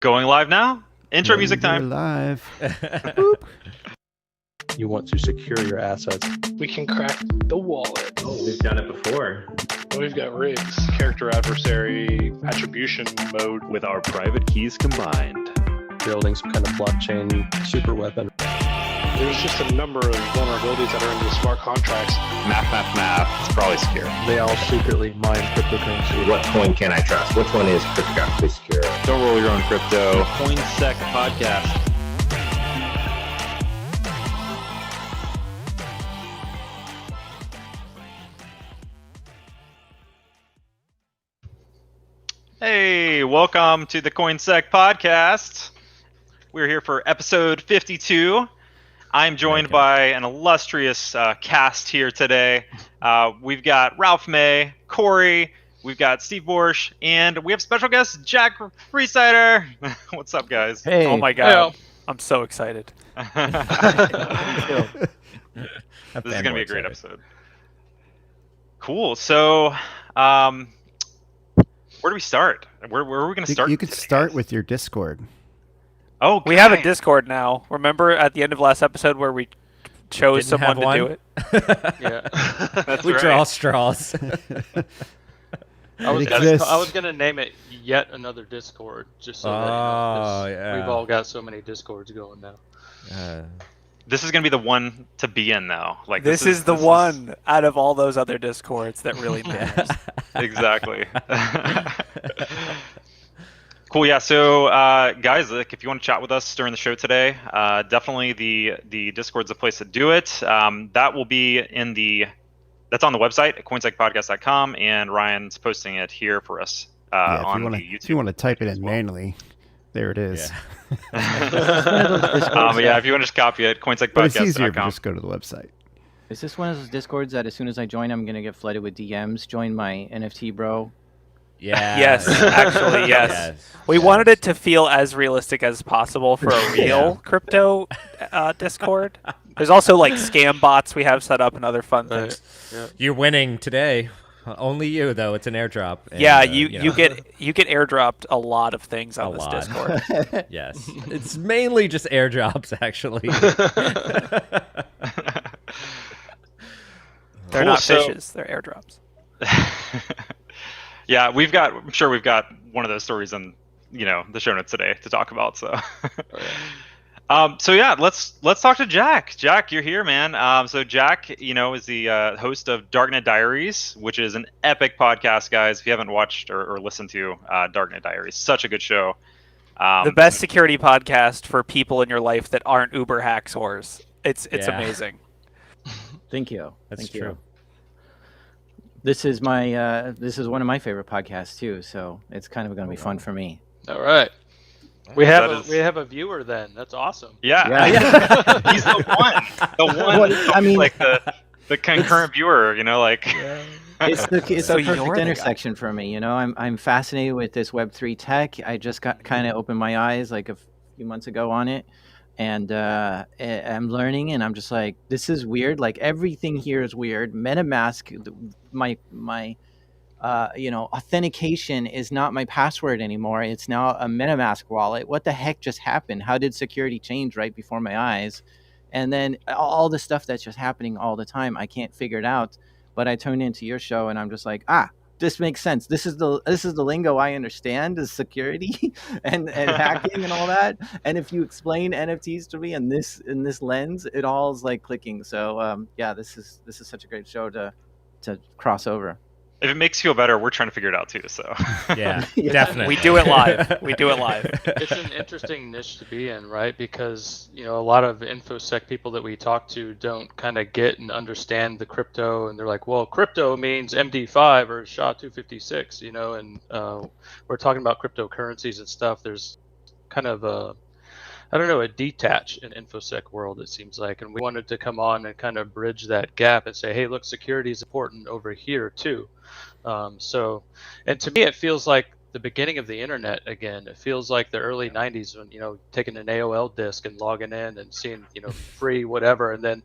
Going live now. Intro music We're time. live. Boop. You want to secure your assets. We can crack the wallet. Oh, we've done it before. We've got rigs, character adversary, attribution mode. With our private keys combined. Building some kind of blockchain super weapon. There's just a number of vulnerabilities that are in the smart contracts. Math. It's probably secure. They all secretly mine cryptocurrency. What coin can I trust? Which one is cryptographically secure? Don't roll your own crypto. CoinSec podcast. Hey, welcome to the CoinSec podcast. We're here for episode 52. I'm joined by an illustrious cast here today. We've got Ralph May, Corey, we've got Steve Borsch, and we have special guest Jack Rhysider. What's up, guys? Hey. Oh my god, I'm so excited. This is going to be a great episode. Cool. So, where do we start? Where are we going to start? You could start with your Discord. Oh, We have a Discord now. Remember at the end of last episode where we chose someone to do it? Yeah, That's we right. draw straws. I was gonna name it yet another Discord, just so that you know, 'cause we've all got so many Discords going now. This is going to be the one to be in, though. Like This is the one out of all those other Discords that really matters. Exactly. Cool. Yeah. So, guys, like, if you want to chat with us during the show today, definitely the Discord's the place to do it. That will be that's on the website at coinsecpodcast.com, and Ryan's posting it here for us on the YouTube. If you want to type it in manually, there it is. Yeah, if you want to just copy it, But it's easier if you coinsecpodcast.com. just go to the website. Is this one of those Discords that as soon as I join, I'm going to get flooded with DMs? Join my NFT bro. Yeah. Yes, actually, yes. We wanted it to feel as realistic as possible for a real crypto Discord. There's also like scam bots we have set up and other fun things. Yeah. You're winning today. Only you, though. It's an airdrop. And, Yeah, you get airdropped a lot of things on this Discord. Yes. It's mainly just airdrops, actually. They're not fishes, they're airdrops. Yeah, I'm sure we've got one of those stories in, the show notes today to talk about. So, so yeah, let's talk to Jack. Jack, you're here, man. So Jack, is the host of Darknet Diaries, which is an epic podcast, guys. If you haven't watched or listened to Darknet Diaries, such a good show. The best security podcast for people in your life that aren't Uber hacks whores. It's amazing. Thank you. That's Thank true. you. This is my this is one of my favorite podcasts too, so it's kind of going to be fun for me. All right. We have a viewer then. That's awesome. Yeah. He's the one. The one. Well, I mean, like the concurrent viewer. It's the So you're perfect the intersection for me. I'm fascinated with this Web3 tech. I just got kind of opened my eyes like a few months ago on it, and I'm learning, and I'm just like, this is weird. Like everything here is weird. MetaMask, my authentication is not my password anymore. It's now a MetaMask wallet. What the heck just happened? How did security change right before my eyes? And then all the stuff that's just happening all the time, I can't figure it out. But I tuned into your show, and I'm just like, this makes sense. This is the lingo I understand, is security and hacking and all that. And if you explain NFTs to me in this lens, it all is like clicking. So this is such a great show to cross over. If it makes you feel better, we're trying to figure it out too. So Yeah, definitely. We do it live. It's an interesting niche to be in, right? Because a lot of infosec people that we talk to don't kind of get and understand the crypto, and they're like, well, crypto means MD5 or SHA-256, and we're talking about cryptocurrencies and stuff. There's kind of a detach in infosec world, it seems like, and we wanted to come on and kind of bridge that gap and say, hey, look, security is important over here too. And to me, it feels like the beginning of the internet again. It feels like the early 90s when, taking an AOL disk and logging in and seeing, free whatever, and then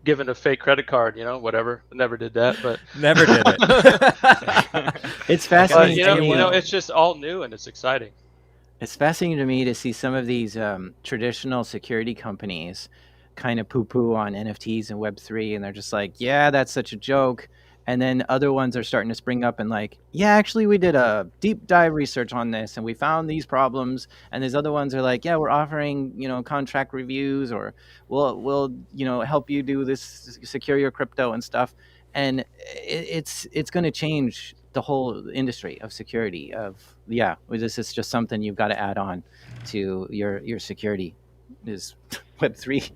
given a fake credit card, whatever. Never did that, but Never did it. It's fascinating. But, it's just all new and it's exciting. It's fascinating to me to see some of these traditional security companies kind of poo-poo on NFTs and Web3, and they're just like, yeah, that's such a joke. And then other ones are starting to spring up and like, yeah, actually, we did a deep dive research on this, and we found these problems. And there's other ones are like, yeah, we're offering, contract reviews, or we'll help you do this, secure your crypto and stuff. And it's going to change the whole industry of security. This is just something you've got to add on to your security is Web3.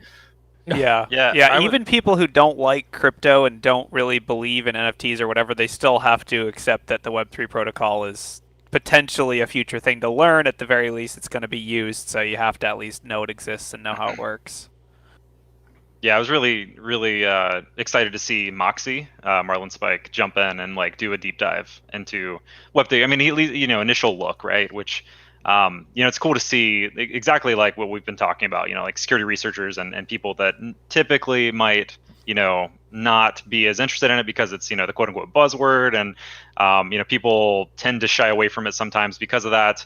Yeah. Even people who don't like crypto and don't really believe in NFTs or whatever, they still have to accept that the Web3 protocol is potentially a future thing to learn. At the very least, it's going to be used, so you have to at least know it exists and know how it works. Yeah, I was really, really excited to see Moxie, Marlon Spike, jump in and like do a deep dive into Web3. I mean, initial look, right? Which, it's cool to see exactly like what we've been talking about. Like security researchers and people that typically might, not be as interested in it because it's the quote unquote buzzword, and people tend to shy away from it sometimes because of that.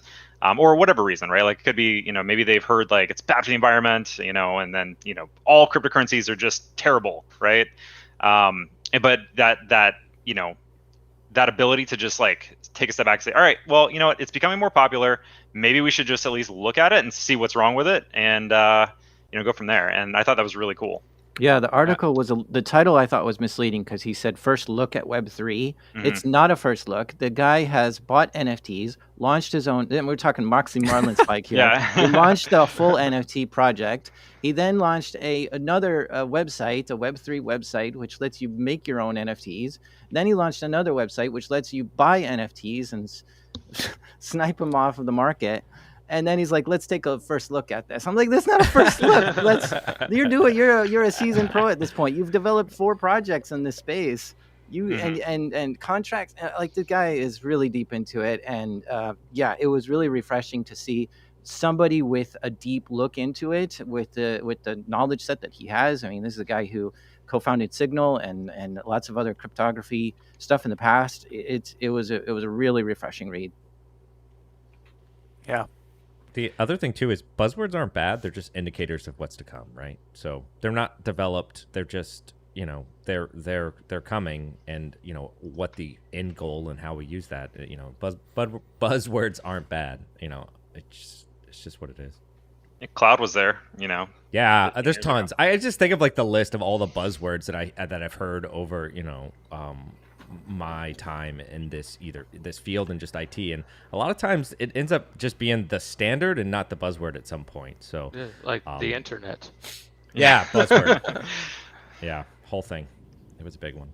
Or whatever reason, right? Like it could be, maybe they've heard like it's bad for the environment, and then, all cryptocurrencies are just terrible, right? But that ability to just like take a step back and say, all right, well, what, it's becoming more popular. Maybe we should just at least look at it and see what's wrong with it, and go from there. And I thought that was really cool. Yeah, the article the title I thought was misleading because he said first look at Web3. Mhm. It's not a first look. The guy has bought NFTs, launched his own. Then we're talking Moxie Marlin Spike here. Yeah. He launched a full NFT project. He then launched another website, a Web3 website, which lets you make your own NFTs. Then he launched another website which lets you buy NFTs and snipe them off of the market. And then he's like, "Let's take a first look at this." I'm like, "That's not a first look. You're a seasoned pro at this point. You've developed 4 projects in this space. And contracts. Like the guy is really deep into it, and it was really refreshing to see somebody with a deep look into it, with the knowledge set that he has. I mean, this is a guy who co-founded Signal and lots of other cryptography stuff in the past. It was a really refreshing read. Yeah. The other thing too is buzzwords aren't bad. They're just indicators of what's to come, right? So they're not developed. They're just, they're coming, and what the end goal and how we use that. Buzzwords aren't bad. It's just what it is. Cloud was there, Yeah, there's tons. I just think of like the list of all the buzzwords that I've heard over, my time in this field and just IT, and a lot of times it ends up just being the standard and not the buzzword at some point. So like the internet. Yeah, buzzword. Yeah, whole thing. It was a big one.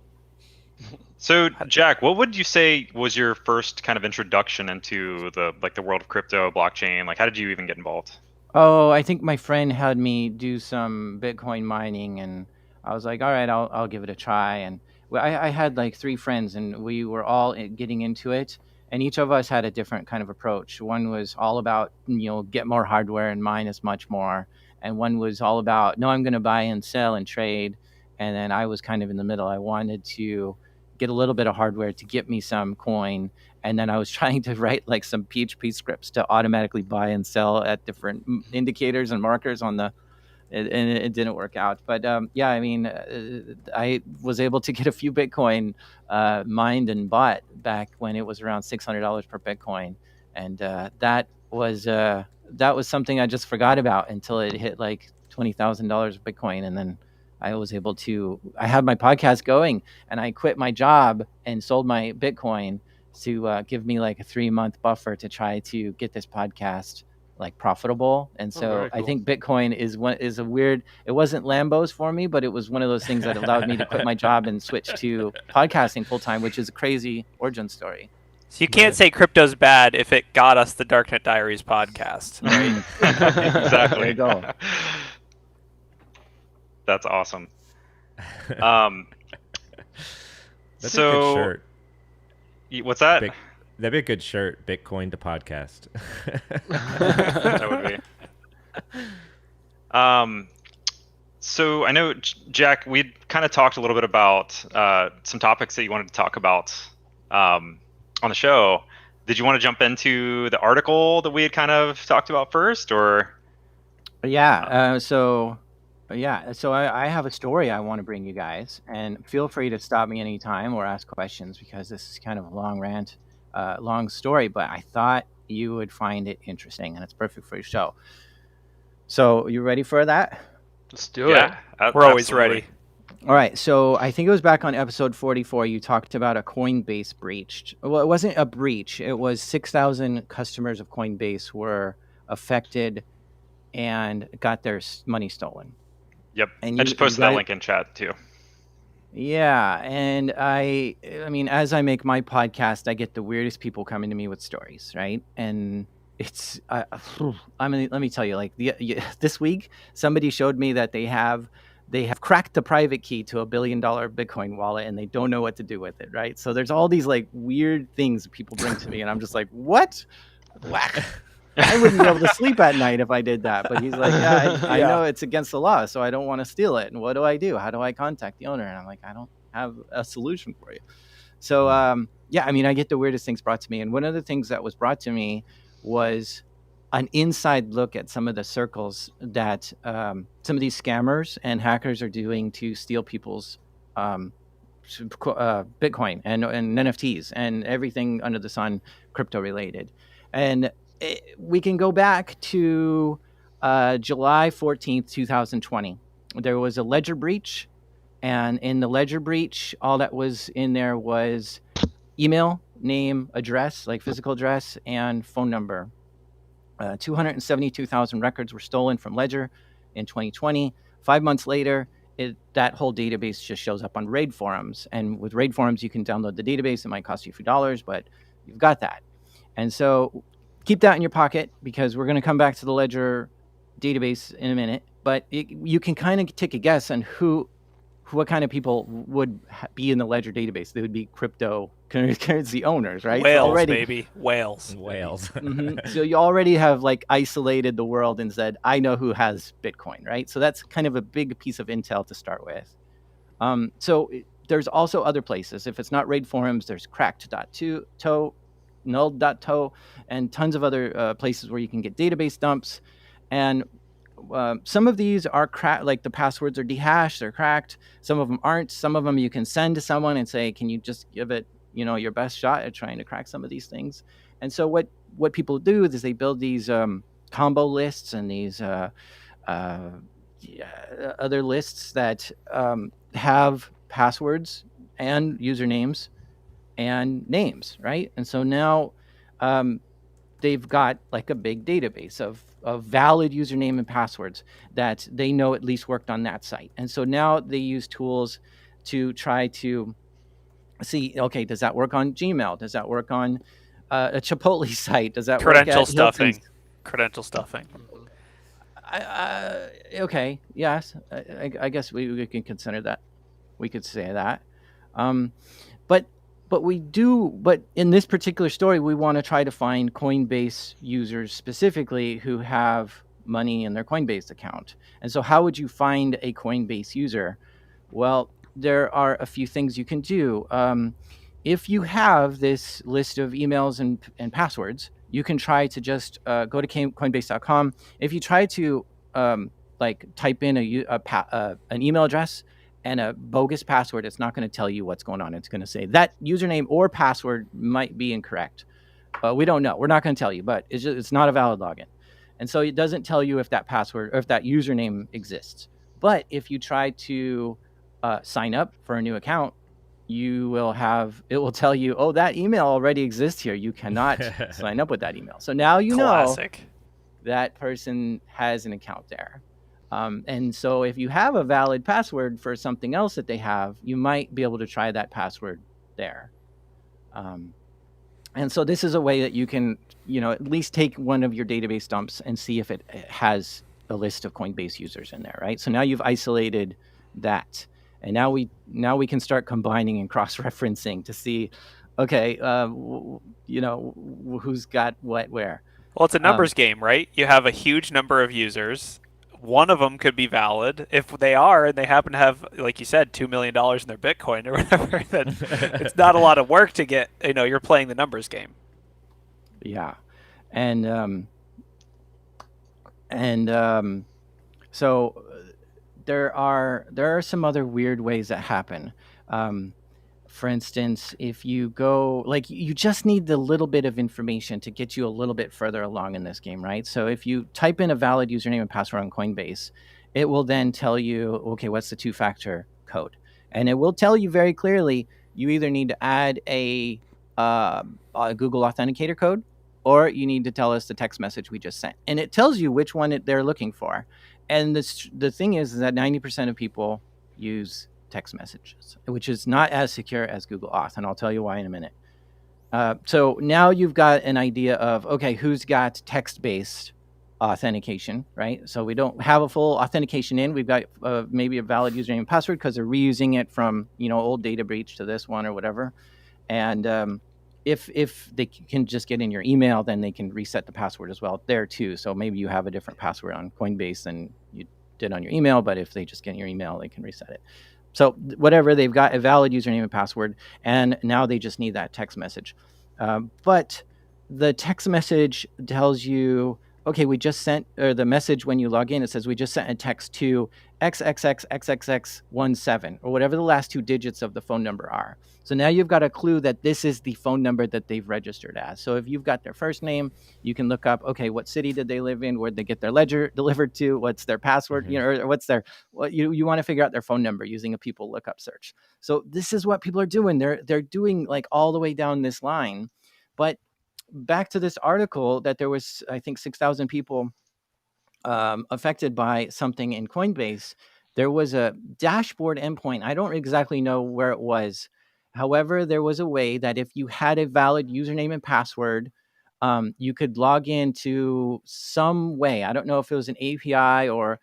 So Jack, what would you say was your first kind of introduction into the world of crypto, blockchain? Like, how did you even get involved? Oh, I think my friend had me do some Bitcoin mining, and I was like, all right, I'll give it a try. And I had like 3 friends, and we were all getting into it, and each of us had a different kind of approach. One was all about, get more hardware and mine as much more. And one was all about, no, I'm going to buy and sell and trade. And then I was kind of in the middle. I wanted to get a little bit of hardware to get me some coin. And then I was trying to write like some PHP scripts to automatically buy and sell at different indicators and markers on the, and it didn't work out. But I was able to get a few Bitcoin mined and bought back when it was around $600 per Bitcoin. And that was something I just forgot about until it hit like $20,000 of Bitcoin. And then I was able to, I had my podcast going, and I quit my job and sold my Bitcoin to give me like a 3-month buffer to try to get this podcast like profitable. And so I think Bitcoin is a weird, it wasn't Lambos for me, but it was one of those things that allowed me to quit my job and switch to podcasting full time, which is a crazy origin story. So you can't say crypto's bad if it got us the Darknet Diaries podcast, right? Exactly. There you go. That's awesome. That's a good shirt. What's that? That'd be a good shirt. Bitcoin to podcast. That would be. So I know, Jack, we kind of talked a little bit about some topics that you wanted to talk about on the show. did you want to jump into the article that we had kind of talked about first, or? Yeah. So I have a story I want to bring you guys, and feel free to stop me anytime or ask questions because this is kind of a long rant, long story, but I thought you would find it interesting, and it's perfect for your show. So you ready for that? Let's do it. We're always ready. All right, so I think it was back on episode 44, you talked about a Coinbase breach. Well, it wasn't a breach. It was 6,000 customers of Coinbase were affected and got their money stolen. Yep, and I just posted that link in chat too. Yeah, and I mean, as I make my podcast, I get the weirdest people coming to me with stories, right? And it's, I mean, let me tell you, like this week, somebody showed me that they have cracked the private key to $1 billion Bitcoin wallet, and they don't know what to do with it, right? So there's all these like weird things people bring to me, and I'm just like, what? Whack. I wouldn't be able to sleep at night if I did that. But he's like, yeah, I know it's against the law, so I don't want to steal it. And what do I do? How do I contact the owner? And I'm like, I don't have a solution for you. So yeah, I mean, I get the weirdest things brought to me, and one of the things that was brought to me was an inside look at some of the circles that some of these scammers and hackers are doing to steal people's Bitcoin and NFTs and everything under the sun crypto related. And we can go back to July 14th, 2020. There was a ledger breach, and in the ledger breach, all that was in there was email, name, address, like physical address, and phone number. 272,000 records were stolen from Ledger in 2020. 5 months later, that whole database just shows up on RAID forums. And with RAID forums, you can download the database. It might cost you a few dollars, but you've got that. And so keep that in your pocket because we're going to come back to the Ledger database in a minute. But you can kind of take a guess on what kind of people would be in the Ledger database. They would be cryptocurrency owners, right? Whales, already, baby. Whales. Mm-hmm. So you already have like isolated the world and said, I know who has Bitcoin, right? So that's kind of a big piece of intel to start with. So there's also other places. If it's not RAID forums, there's cracked.to, null.to, and tons of other places where you can get database dumps. And some of these are cracked, like the passwords are dehashed, they're cracked. Some of them aren't. Some of them you can send to someone and say, can you just give it, your best shot at trying to crack some of these things? And so what people do is they build these combo lists and these other lists that have passwords and usernames and names, right? And so now they've got like a big database of valid username and passwords that they know at least worked on that site. And so now they use tools to try to see, okay, does that work on Gmail? Does that work on a Chipotle site? Does that credential work at stuffing? Hilton's? Credential stuffing. Okay, yes, I guess we can consider that. We could say that. But in this particular story, we want to try to find Coinbase users specifically who have money in their Coinbase account. And so how would you find a Coinbase user? Well, there are a few things you can do. If you have this list of emails and passwords, you can try to just go to Coinbase.com. If you try to type in an email address and a bogus password, it's not going to tell you what's going on. It's going to say that username or password might be incorrect. We don't know. We're not going to tell you, but it's not a valid login. And so it doesn't tell you if that password or if that username exists. But if you try to sign up for a new account, it will tell you, oh, that email already exists here. You cannot sign up with that email. So now you know that person has an account there. And so if you have a valid password for something else that they have, you might be able to try that password there. And so this is a way that you can, at least take one of your database dumps and see if it has a list of Coinbase users in there, right? So now you've isolated that. And now we can start combining and cross-referencing to see, okay, who's got what where. Well, it's a numbers game, right? You have a huge number of users. One of them could be valid. If they are, and they happen to have, like you said, $2 million in their Bitcoin or whatever, then it's not a lot of work to get, you're playing the numbers game. Yeah, and so there are some other weird ways that happen. For instance, if you go, like, you just need the little bit of information to get you a little bit further along in this game, right? So if you type in a valid username and password on Coinbase, it will then tell you, okay, what's the two-factor code? And it will tell you very clearly, you either need to add a Google Authenticator code, or you need to tell us the text message we just sent. And it tells you which one they're looking for. And the thing is that 90% of people use text messages, which is not as secure as Google Auth, and I'll tell you why in a minute. So now you've got an idea of, okay, who's got text-based authentication, right? So we don't have a full authentication in. We've got maybe a valid username and password because they're reusing it from, old data breach to this one or whatever. And if they can just get in your email, then they can reset the password as well there too. So maybe you have a different password on Coinbase than you did on your email, but if they just get in your email, they can reset it. So whatever, they've got a valid username and password, and now they just need that text message. But the text message tells you, okay, we just sent, or the message when you log in, it says we just sent a text to XXXXXX17, or whatever the last two digits of the phone number are. So now you've got a clue that this is the phone number that they've registered as. So if you've got their first name, you can look up, okay, what city did they live in? Where'd they get their ledger delivered to? What's their password? Or what's their, you want to figure out their phone number using a people lookup search. So this is what people are doing. They're doing like all the way down this line. But back to this article, that there was, I think, 6,000 people affected by something in Coinbase. There was a dashboard endpoint. I don't exactly know where it was. However, there was a way that if you had a valid username and password, you could log into some way. I don't know if it was an API or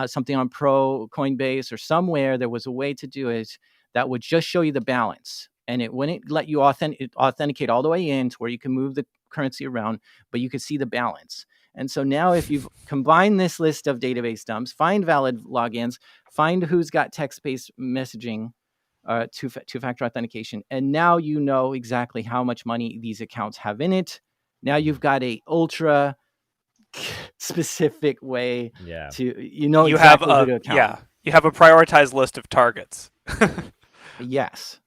something on Pro Coinbase or somewhere. There was a way to do it that would just show you the balance. And it wouldn't let you authenticate all the way in to where you can move the currency around, but you could see the balance. And so now if you've combined this list of database dumps, find valid logins, find who's got text-based messaging, two-factor authentication, and now you know exactly how much money these accounts have in it. Now you've got a ultra specific way to, you exactly have who to account. Yeah, you have a prioritized list of targets. Yes.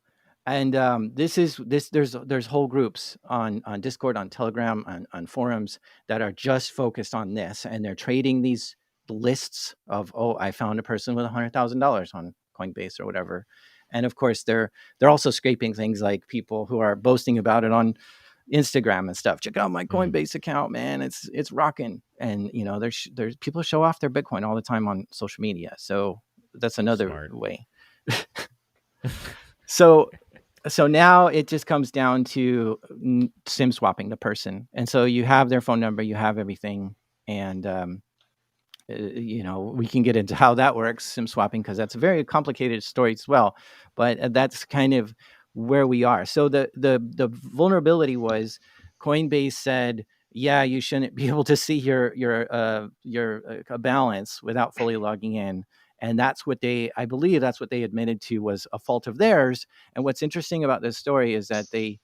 And there's whole groups on Discord, on Telegram, on forums that are just focused on this, and they're trading these lists of, oh, I found a person with $100,000 on Coinbase or whatever. And of course, they're also scraping things like people who are boasting about it on Instagram and stuff. Check out my Coinbase account, man. It's rocking. And there's people show off their Bitcoin all the time on social media. So that's another way. So now it just comes down to SIM swapping the person. And so you have their phone number, you have everything. And, we can get into how that works, SIM swapping, because that's a very complicated story as well. But that's kind of where we are. So the vulnerability was Coinbase said, yeah, you shouldn't be able to see your balance without fully logging in. And I believe that's what they admitted to was a fault of theirs. And what's interesting about this story is that they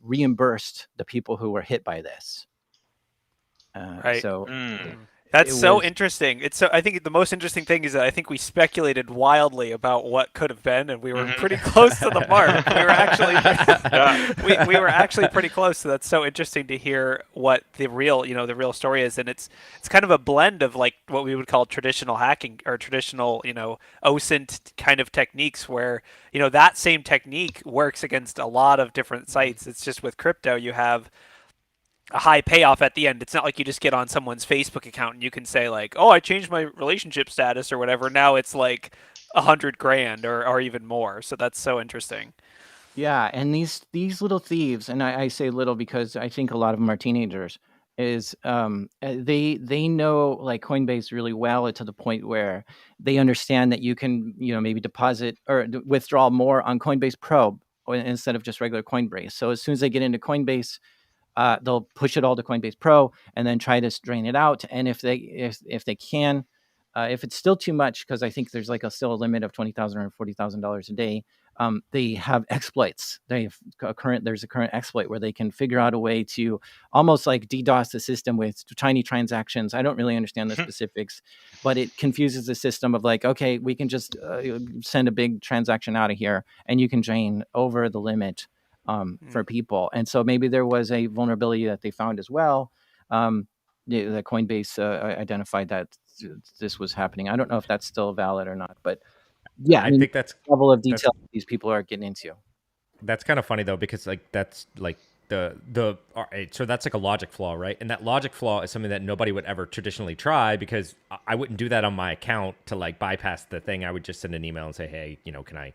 reimbursed the people who were hit by this. Right. So that's so interesting. I think the most interesting thing is that I think we speculated wildly about what could have been, and we were pretty close to the mark. We were actually pretty close. So that's so interesting to hear what the real story is, and it's kind of a blend of like what we would call traditional hacking or traditional OSINT kind of techniques, where that same technique works against a lot of different sites. It's just with crypto you have a high payoff at the end. It's not like you just get on someone's Facebook account and you can say like, oh, I changed my relationship status or whatever. Now it's like $100,000 or even more. So that's so interesting. Yeah, and these little thieves, and I say little because I think a lot of them are teenagers, is they know like Coinbase really well, to the point where they understand that you can maybe deposit or withdraw more on Coinbase Pro instead of just regular Coinbase. So as soon as they get into Coinbase, they'll push it all to Coinbase Pro and then try to drain it out. And if they can, if it's still too much, because I think there's like still a limit of $20,000 or $40,000 a day, they have exploits. There's a current exploit where they can figure out a way to almost like DDoS the system with tiny transactions. I don't really understand the specifics, but it confuses the system of like, okay, we can just send a big transaction out of here and you can drain over the limit for people. And so maybe there was a vulnerability that they found as well. The Coinbase identified that this was happening. I don't know if that's still valid or not, but yeah, I think that's level of detail these people are getting into. That's kind of funny though, because like that's like the all right, so that's like a logic flaw, right? And that logic flaw is something that nobody would ever traditionally try, because I wouldn't do that on my account to like bypass the thing. I would just send an email and say, hey, can I,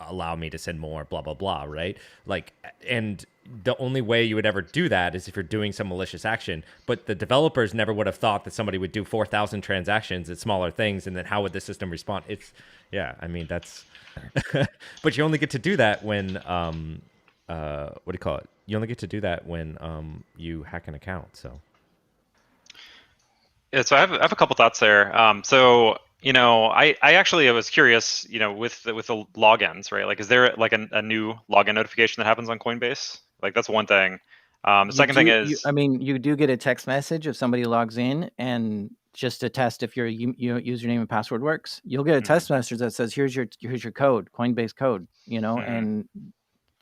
allow me to send more, blah blah blah, right? Like, and the only way you would ever do that is if you're doing some malicious action. But the developers never would have thought that somebody would do 4,000 transactions at smaller things, and then how would the system respond? That's but you only get to do that when what do you call it? You only get to do that when you hack an account. So yeah, so I have a couple thoughts there. I actually was curious, with the logins, right? Like, is there like a new login notification that happens on Coinbase? Like, that's one thing. The second thing is, you do get a text message if somebody logs in, and just to test if your username and password works, you'll get a text message that says, here's your code, Coinbase code, and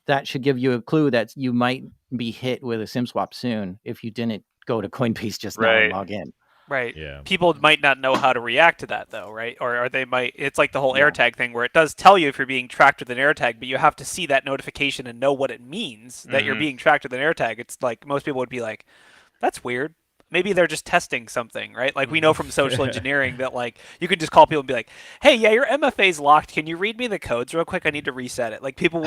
that should give you a clue that you might be hit with a SIM swap soon if you didn't go to Coinbase just now and log in. Right. Yeah. People might not know how to react to that though, right? Or they might. It's like the whole AirTag thing, where it does tell you if you're being tracked with an AirTag, but you have to see that notification and know what it means that you're being tracked with an AirTag. It's like most people would be like, "That's weird." Maybe they're just testing something, right? Like we know from social engineering that like you could just call people and be like, "Hey, yeah, your MFA's locked. Can you read me the codes real quick? I need to reset it." Like people,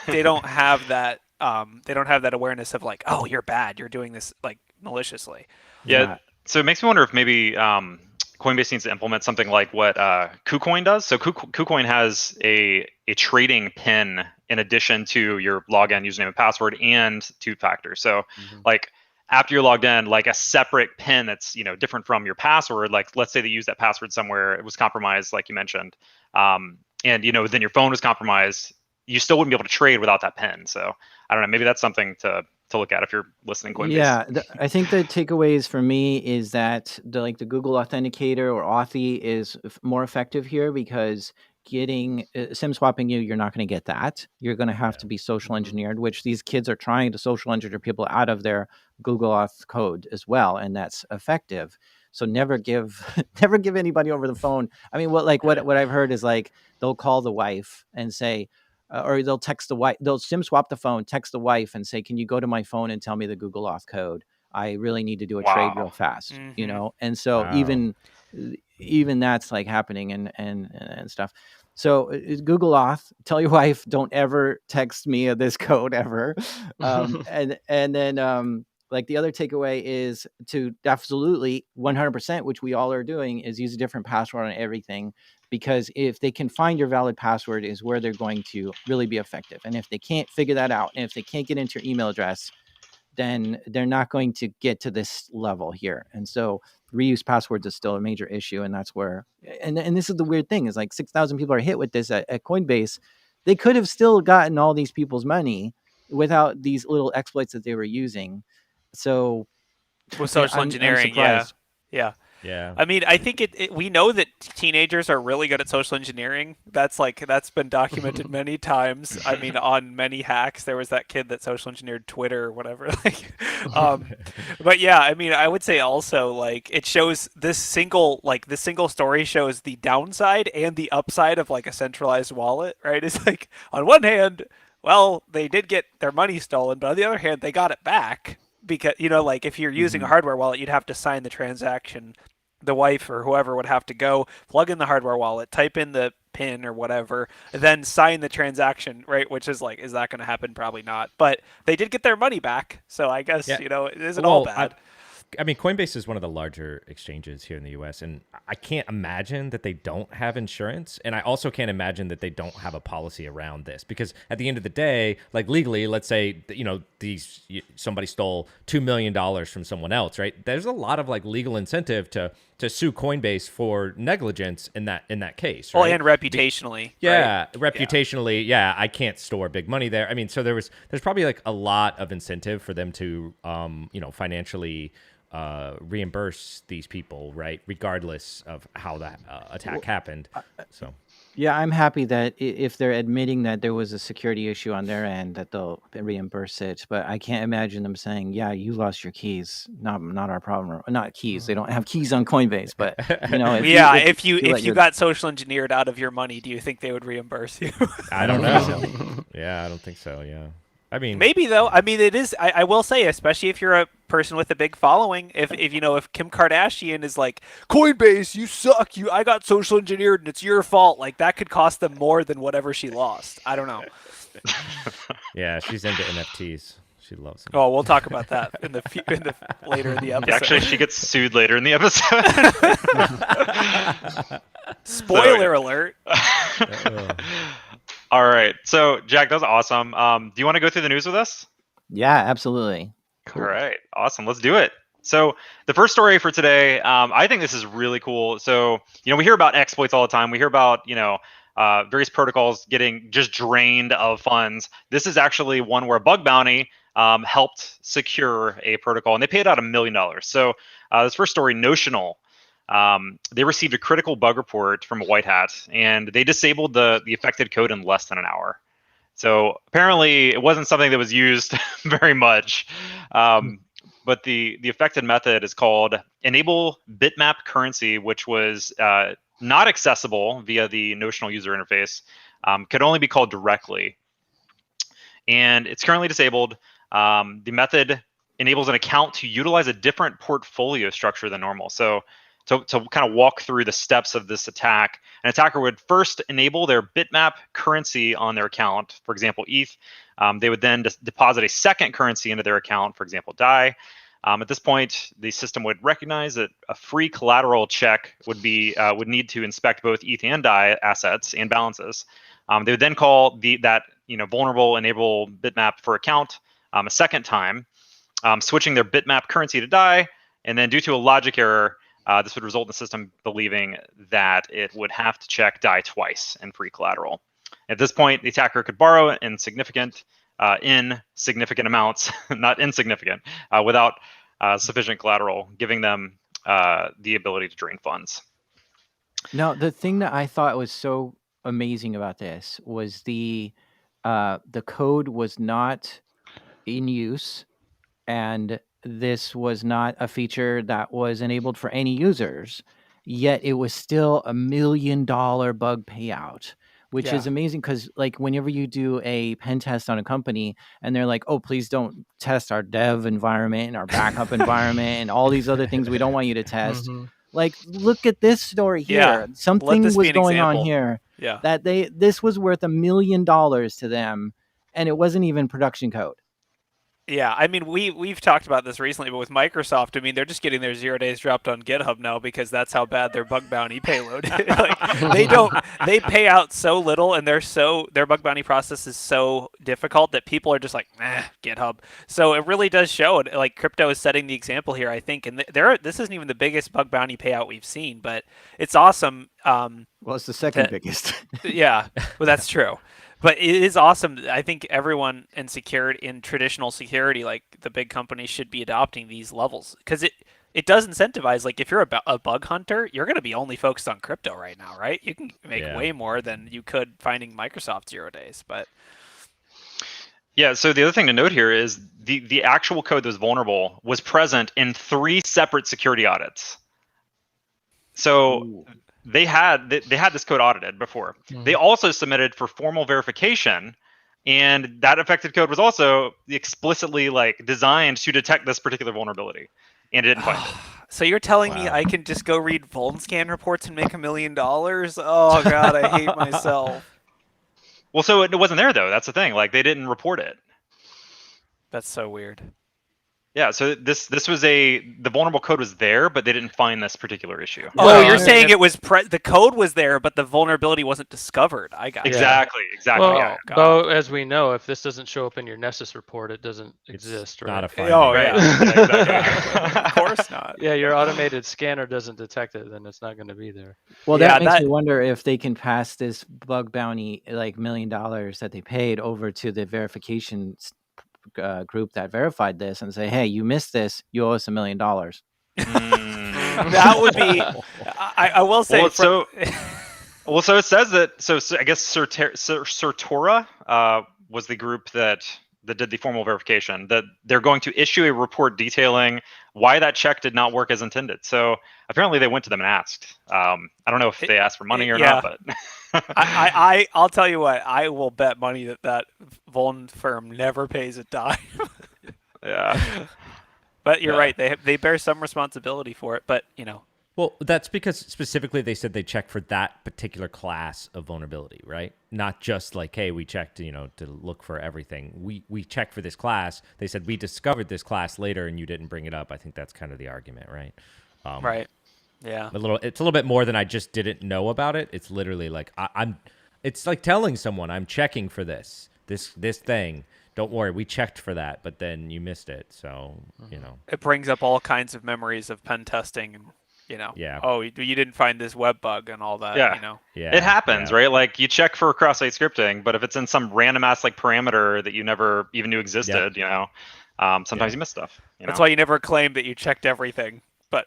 they don't have that. They don't have that awareness of like, "Oh, you're bad. You're doing this like maliciously." Yeah. So it makes me wonder if maybe Coinbase needs to implement something like what KuCoin does. So KuCoin has a trading pin in addition to your login username and password and two-factor. So like after you're logged in, like a separate pin that's different from your password. Like let's say they use that password somewhere, it was compromised, like you mentioned, and then your phone was compromised. You still wouldn't be able to trade without that pin. So I don't know. Maybe that's something to look at if you're listening Coinbase. Yeah, I think the takeaways for me is that the Google Authenticator or Authy is more effective here, because getting SIM swapping you're not going to get that. You're going to have to be social engineered, which these kids are trying to social engineer people out of their Google Auth code as well, and that's effective. So never give anybody over the phone. I mean, what I've heard is like they'll call the wife and say, or they'll text the wife, they'll SIM swap the phone, text the wife and say, can you go to my phone and tell me the Google Auth code? I really need to do a trade real fast, And so even that's like happening and stuff. So Google Auth, tell your wife, don't ever text me this code ever. And then like the other takeaway is to absolutely 100%, which we all are doing, is use a different password on everything. Because if they can find your valid password is where they're going to really be effective. And if they can't figure that out, and if they can't get into your email address, then they're not going to get to this level here. And so reuse passwords is still a major issue. And that's where, and this is the weird thing, is like 6,000 people are hit with this at Coinbase. They could have still gotten all these people's money without these little exploits that they were using. So with social engineering, yeah. I mean, I think we know that teenagers are really good at social engineering. That's been documented many times. I mean, on many hacks, there was that kid that social engineered Twitter or whatever. But yeah, I mean, I would say also like it shows this single story shows the downside and the upside of like a centralized wallet, right? It's like on one hand, well, they did get their money stolen, but on the other hand, they got it back. Because, like if you're using a hardware wallet, you'd have to sign the transaction. The wife or whoever would have to go plug in the hardware wallet, type in the PIN or whatever, then sign the transaction, right? Which is like, is that going to happen? Probably not. But they did get their money back. So I guess, it isn't all bad. I mean, Coinbase is one of the larger exchanges here in the U.S., and I can't imagine that they don't have insurance, and I also can't imagine that they don't have a policy around this, because at the end of the day, like legally, let's say somebody stole $2 million from someone else, right? There's a lot of like legal incentive to sue Coinbase for negligence in that case, right? Well, and reputationally. Yeah, right? reputationally, yeah, I can't store big money there. I mean, so there's probably like a lot of incentive for them to financially reimburse these people, right, regardless of how that attack happened. So Yeah, I'm happy that if they're admitting that there was a security issue on their end, that they'll reimburse it. But I can't imagine them saying, "Yeah, you lost your keys. Not our problem." Not keys. They don't have keys on Coinbase. But if you got social engineered out of your money, do you think they would reimburse you? I don't know. Yeah, I don't think so. Yeah. I mean, maybe though. I mean, it is. I will say, especially if you're a person with a big following, if Kim Kardashian is like, Coinbase, you suck. I got social engineered and it's your fault. Like that could cost them more than whatever she lost. I don't know. Yeah, she's into NFTs. She loves them. Oh, we'll talk about that in the later in the episode. Actually, she gets sued later in the episode. Spoiler alert. All right. So, Jack, that was awesome. Do you want to go through the news with us? Yeah, absolutely. Cool. All right. Awesome. Let's do it. So the first story for today, I think this is really cool. So, we hear about exploits all the time. We hear about, various protocols getting just drained of funds. This is actually one where Bug Bounty helped secure a protocol, and they paid out $1 million. So this first story, Notional, they received a critical bug report from a white hat, and they disabled the affected code in less than an hour. So apparently it wasn't something that was used very much, but the affected method is called enable bitmap currency, which was not accessible via the Notional user interface, could only be called directly. And it's currently disabled. The method enables an account to utilize a different portfolio structure than normal. So to kind of walk through the steps of this attack, an attacker would first enable their bitmap currency on their account, for example, ETH. They would then deposit a second currency into their account, for example, DAI. At this point, the system would recognize that a free collateral check would need to inspect both ETH and DAI assets and balances. They would then call that vulnerable enable bitmap for account a second time, switching their bitmap currency to DAI, and then due to a logic error, this would result in the system believing that it would have to check DAI twice in free collateral. At this point, the attacker could borrow in significant amounts, not insignificant, without sufficient collateral, giving them the ability to drain funds. Now, the thing that I thought was so amazing about this was the code was not in use, and this was not a feature that was enabled for any users, yet it was still $1 million bug payout, which is amazing, because like whenever you do a pen test on a company and they're like, oh, please don't test our dev environment and our backup environment and all these other things we don't want you to test. Like, look at this story here. Yeah. Something was going on here that this was worth $1 million to them, and it wasn't even production code. Yeah, I mean, we've talked about this recently, but with Microsoft, I mean, they're just getting their 0 days dropped on GitHub now because that's how bad their bug bounty payload is. They pay out so little, and their bug bounty process is so difficult that people are just like, GitHub. So it really does show it. Like, crypto is setting the example here, I think, and this isn't even the biggest bug bounty payout we've seen, but it's awesome. Well, it's the second biggest. Yeah, well, that's true. But it is awesome. I think everyone in traditional security, like the big companies, should be adopting these levels, because it does incentivize. Like, if you're a bug hunter, you're going to be only focused on crypto right now, right? You can make way more than you could finding Microsoft 0 days. But yeah. So the other thing to note here is the actual code that was vulnerable was present in 3 separate security audits. So. Ooh. They had this code audited before. They also submitted for formal verification, and that affected code was also explicitly designed to detect this particular vulnerability, and it didn't find it. So you're telling me I can just go read VulnScan reports and make $1 million? Oh God, I hate myself. Well, so it wasn't there though. That's the thing. They didn't report it. That's so weird. Yeah, so this was the vulnerable code was there, but they didn't find this particular issue. Oh, you're saying it was the code was there, but the vulnerability wasn't discovered. I got exactly. Well, Yeah. Bo, as we know, if this doesn't show up in your Nessus report, it doesn't exist, right? Not a finding. Oh Right. yeah, exactly. Of course not. Yeah, your automated scanner doesn't detect it, then it's not going to be there. Well, Yeah, that makes that- me wonder if they can pass this bug bounty, like $1 million that they paid, over to the verification group that verified this and say, hey, you missed this, you owe us $1 million. That would be. I will say. So it says that. So I guess Certora was the group that did the formal verification. That they're going to issue a report detailing why that check did not work as intended. So apparently they went to them and asked. I don't know if they asked for money or not, but I'll tell you what. I will bet money that Vuln firm never pays a dime. Yeah. But you're right. They bear some responsibility for it. But Well, that's because specifically they said they checked for that particular class of vulnerability, right? Not just like, hey, we checked, to look for everything. We checked for this class. They said we discovered this class later and you didn't bring it up. I think that's kind of the argument, right? Right. Yeah. It's a little bit more than I just didn't know about it. It's literally like it's like telling someone I'm checking for this thing. Don't worry, we checked for that, but then you missed it. So, It brings up all kinds of memories of pen testing and Yeah. Oh, you didn't find this web bug and all that. Yeah. Yeah. It happens, right? Like you check for cross-site scripting, but if it's in some random ass like parameter that you never even knew existed, sometimes you miss stuff. That's why you never claim that you checked everything. But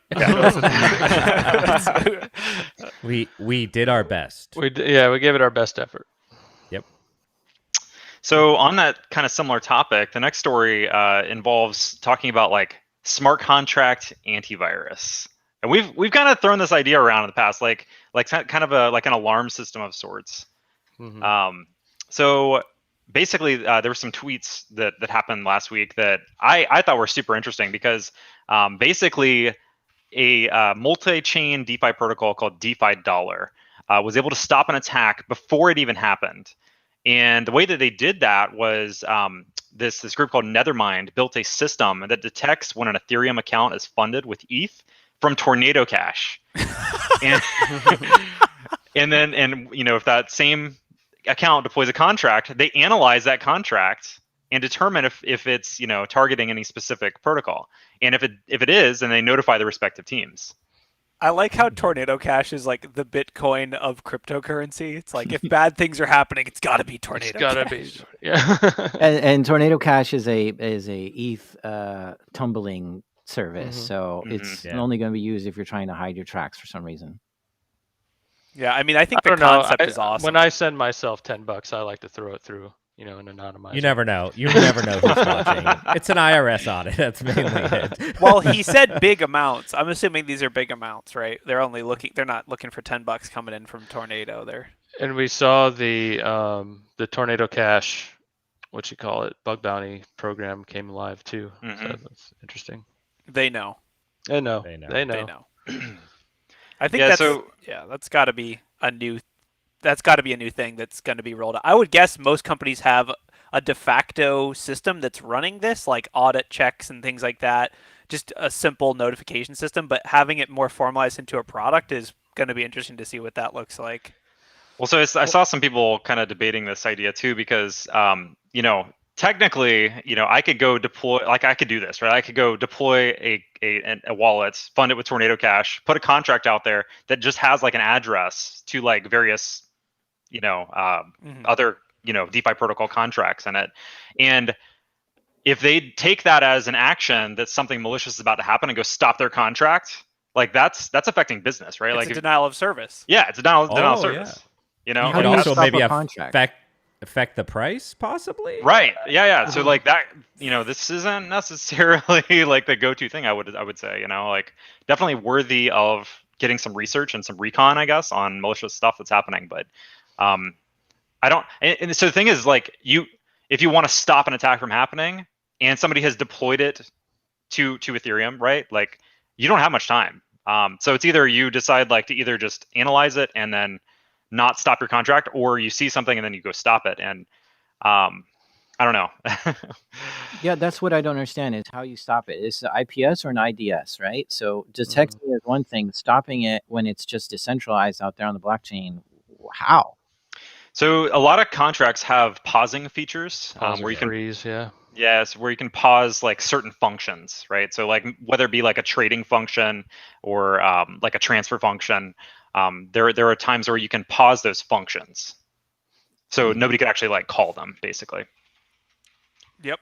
we did our best. We gave it our best effort. Yep. So on that kind of similar topic, the next story involves talking about like smart contract antivirus. And we've kind of thrown this idea around in the past, like kind of like an alarm system of sorts. Mm-hmm. So basically, there were some tweets that happened last week that I thought were super interesting because basically a multi-chain DeFi protocol called DefiDollar was able to stop an attack before it even happened. And the way that they did that was this group called Nethermind built a system that detects when an Ethereum account is funded with ETH from Tornado Cash. and if that same account deploys a contract, they analyze that contract and determine if it's targeting any specific protocol. And if it is, then they notify the respective teams. I like how Tornado Cash is like the Bitcoin of cryptocurrency. It's like if bad things are happening, it's got to be Tornado Cash. Yeah. and Tornado Cash is a ETH tumbling service, so it's only going to be used if you're trying to hide your tracks for some reason. Yeah, I mean, I think the concept is awesome. When I send myself $10, I like to throw it through, an anonymized. You never know. You never know who's watching. It's an IRS audit. That's mainly it. Well, he said big amounts. I'm assuming these are big amounts, right? They're not looking for $10 coming in from Tornado there. And we saw the Tornado Cash, bug bounty program came live too. Mm-hmm. So that's interesting. They know. They know. I think that's got to be a new. That's got to be a new thing that's going to be rolled out. I would guess most companies have a de facto system that's running this, like audit checks and things like that. Just a simple notification system, but having it more formalized into a product is going to be interesting to see what that looks like. Well, so I saw some people kind of debating this idea too, because technically, I could go deploy, like I could do this, right? I could go deploy a wallet, fund it with Tornado Cash, put a contract out there that just has like an address to like various, other, DeFi protocol contracts in it. And if they take that as an action that something malicious is about to happen and go stop their contract, like that's affecting business, right? It's like a denial of service. Yeah, it's a denial of service. How It do you also stop maybe a contract? affect the price, possibly. Right. Yeah. So like that, this isn't necessarily like the go-to thing. I would say, like definitely worthy of getting some research and some recon, I guess, on malicious stuff that's happening. But I don't. And so the thing is, like, if you want to stop an attack from happening, and somebody has deployed it to Ethereum, right? Like, you don't have much time. So it's either you decide like to either just analyze it and then not stop your contract, or you see something and then you go stop it. And I I don't know. Yeah, that's what I don't understand is how you stop it. Is it IPS or an IDS, right? So detecting is one thing, stopping it when it's just decentralized out there on the blockchain, how? So a lot of contracts have pausing features where you can freeze, yeah. Yes, where you can pause like certain functions, right? So like whether it be like a trading function or like a transfer function, there are times where you can pause those functions, so nobody could actually like call them, basically. Yep,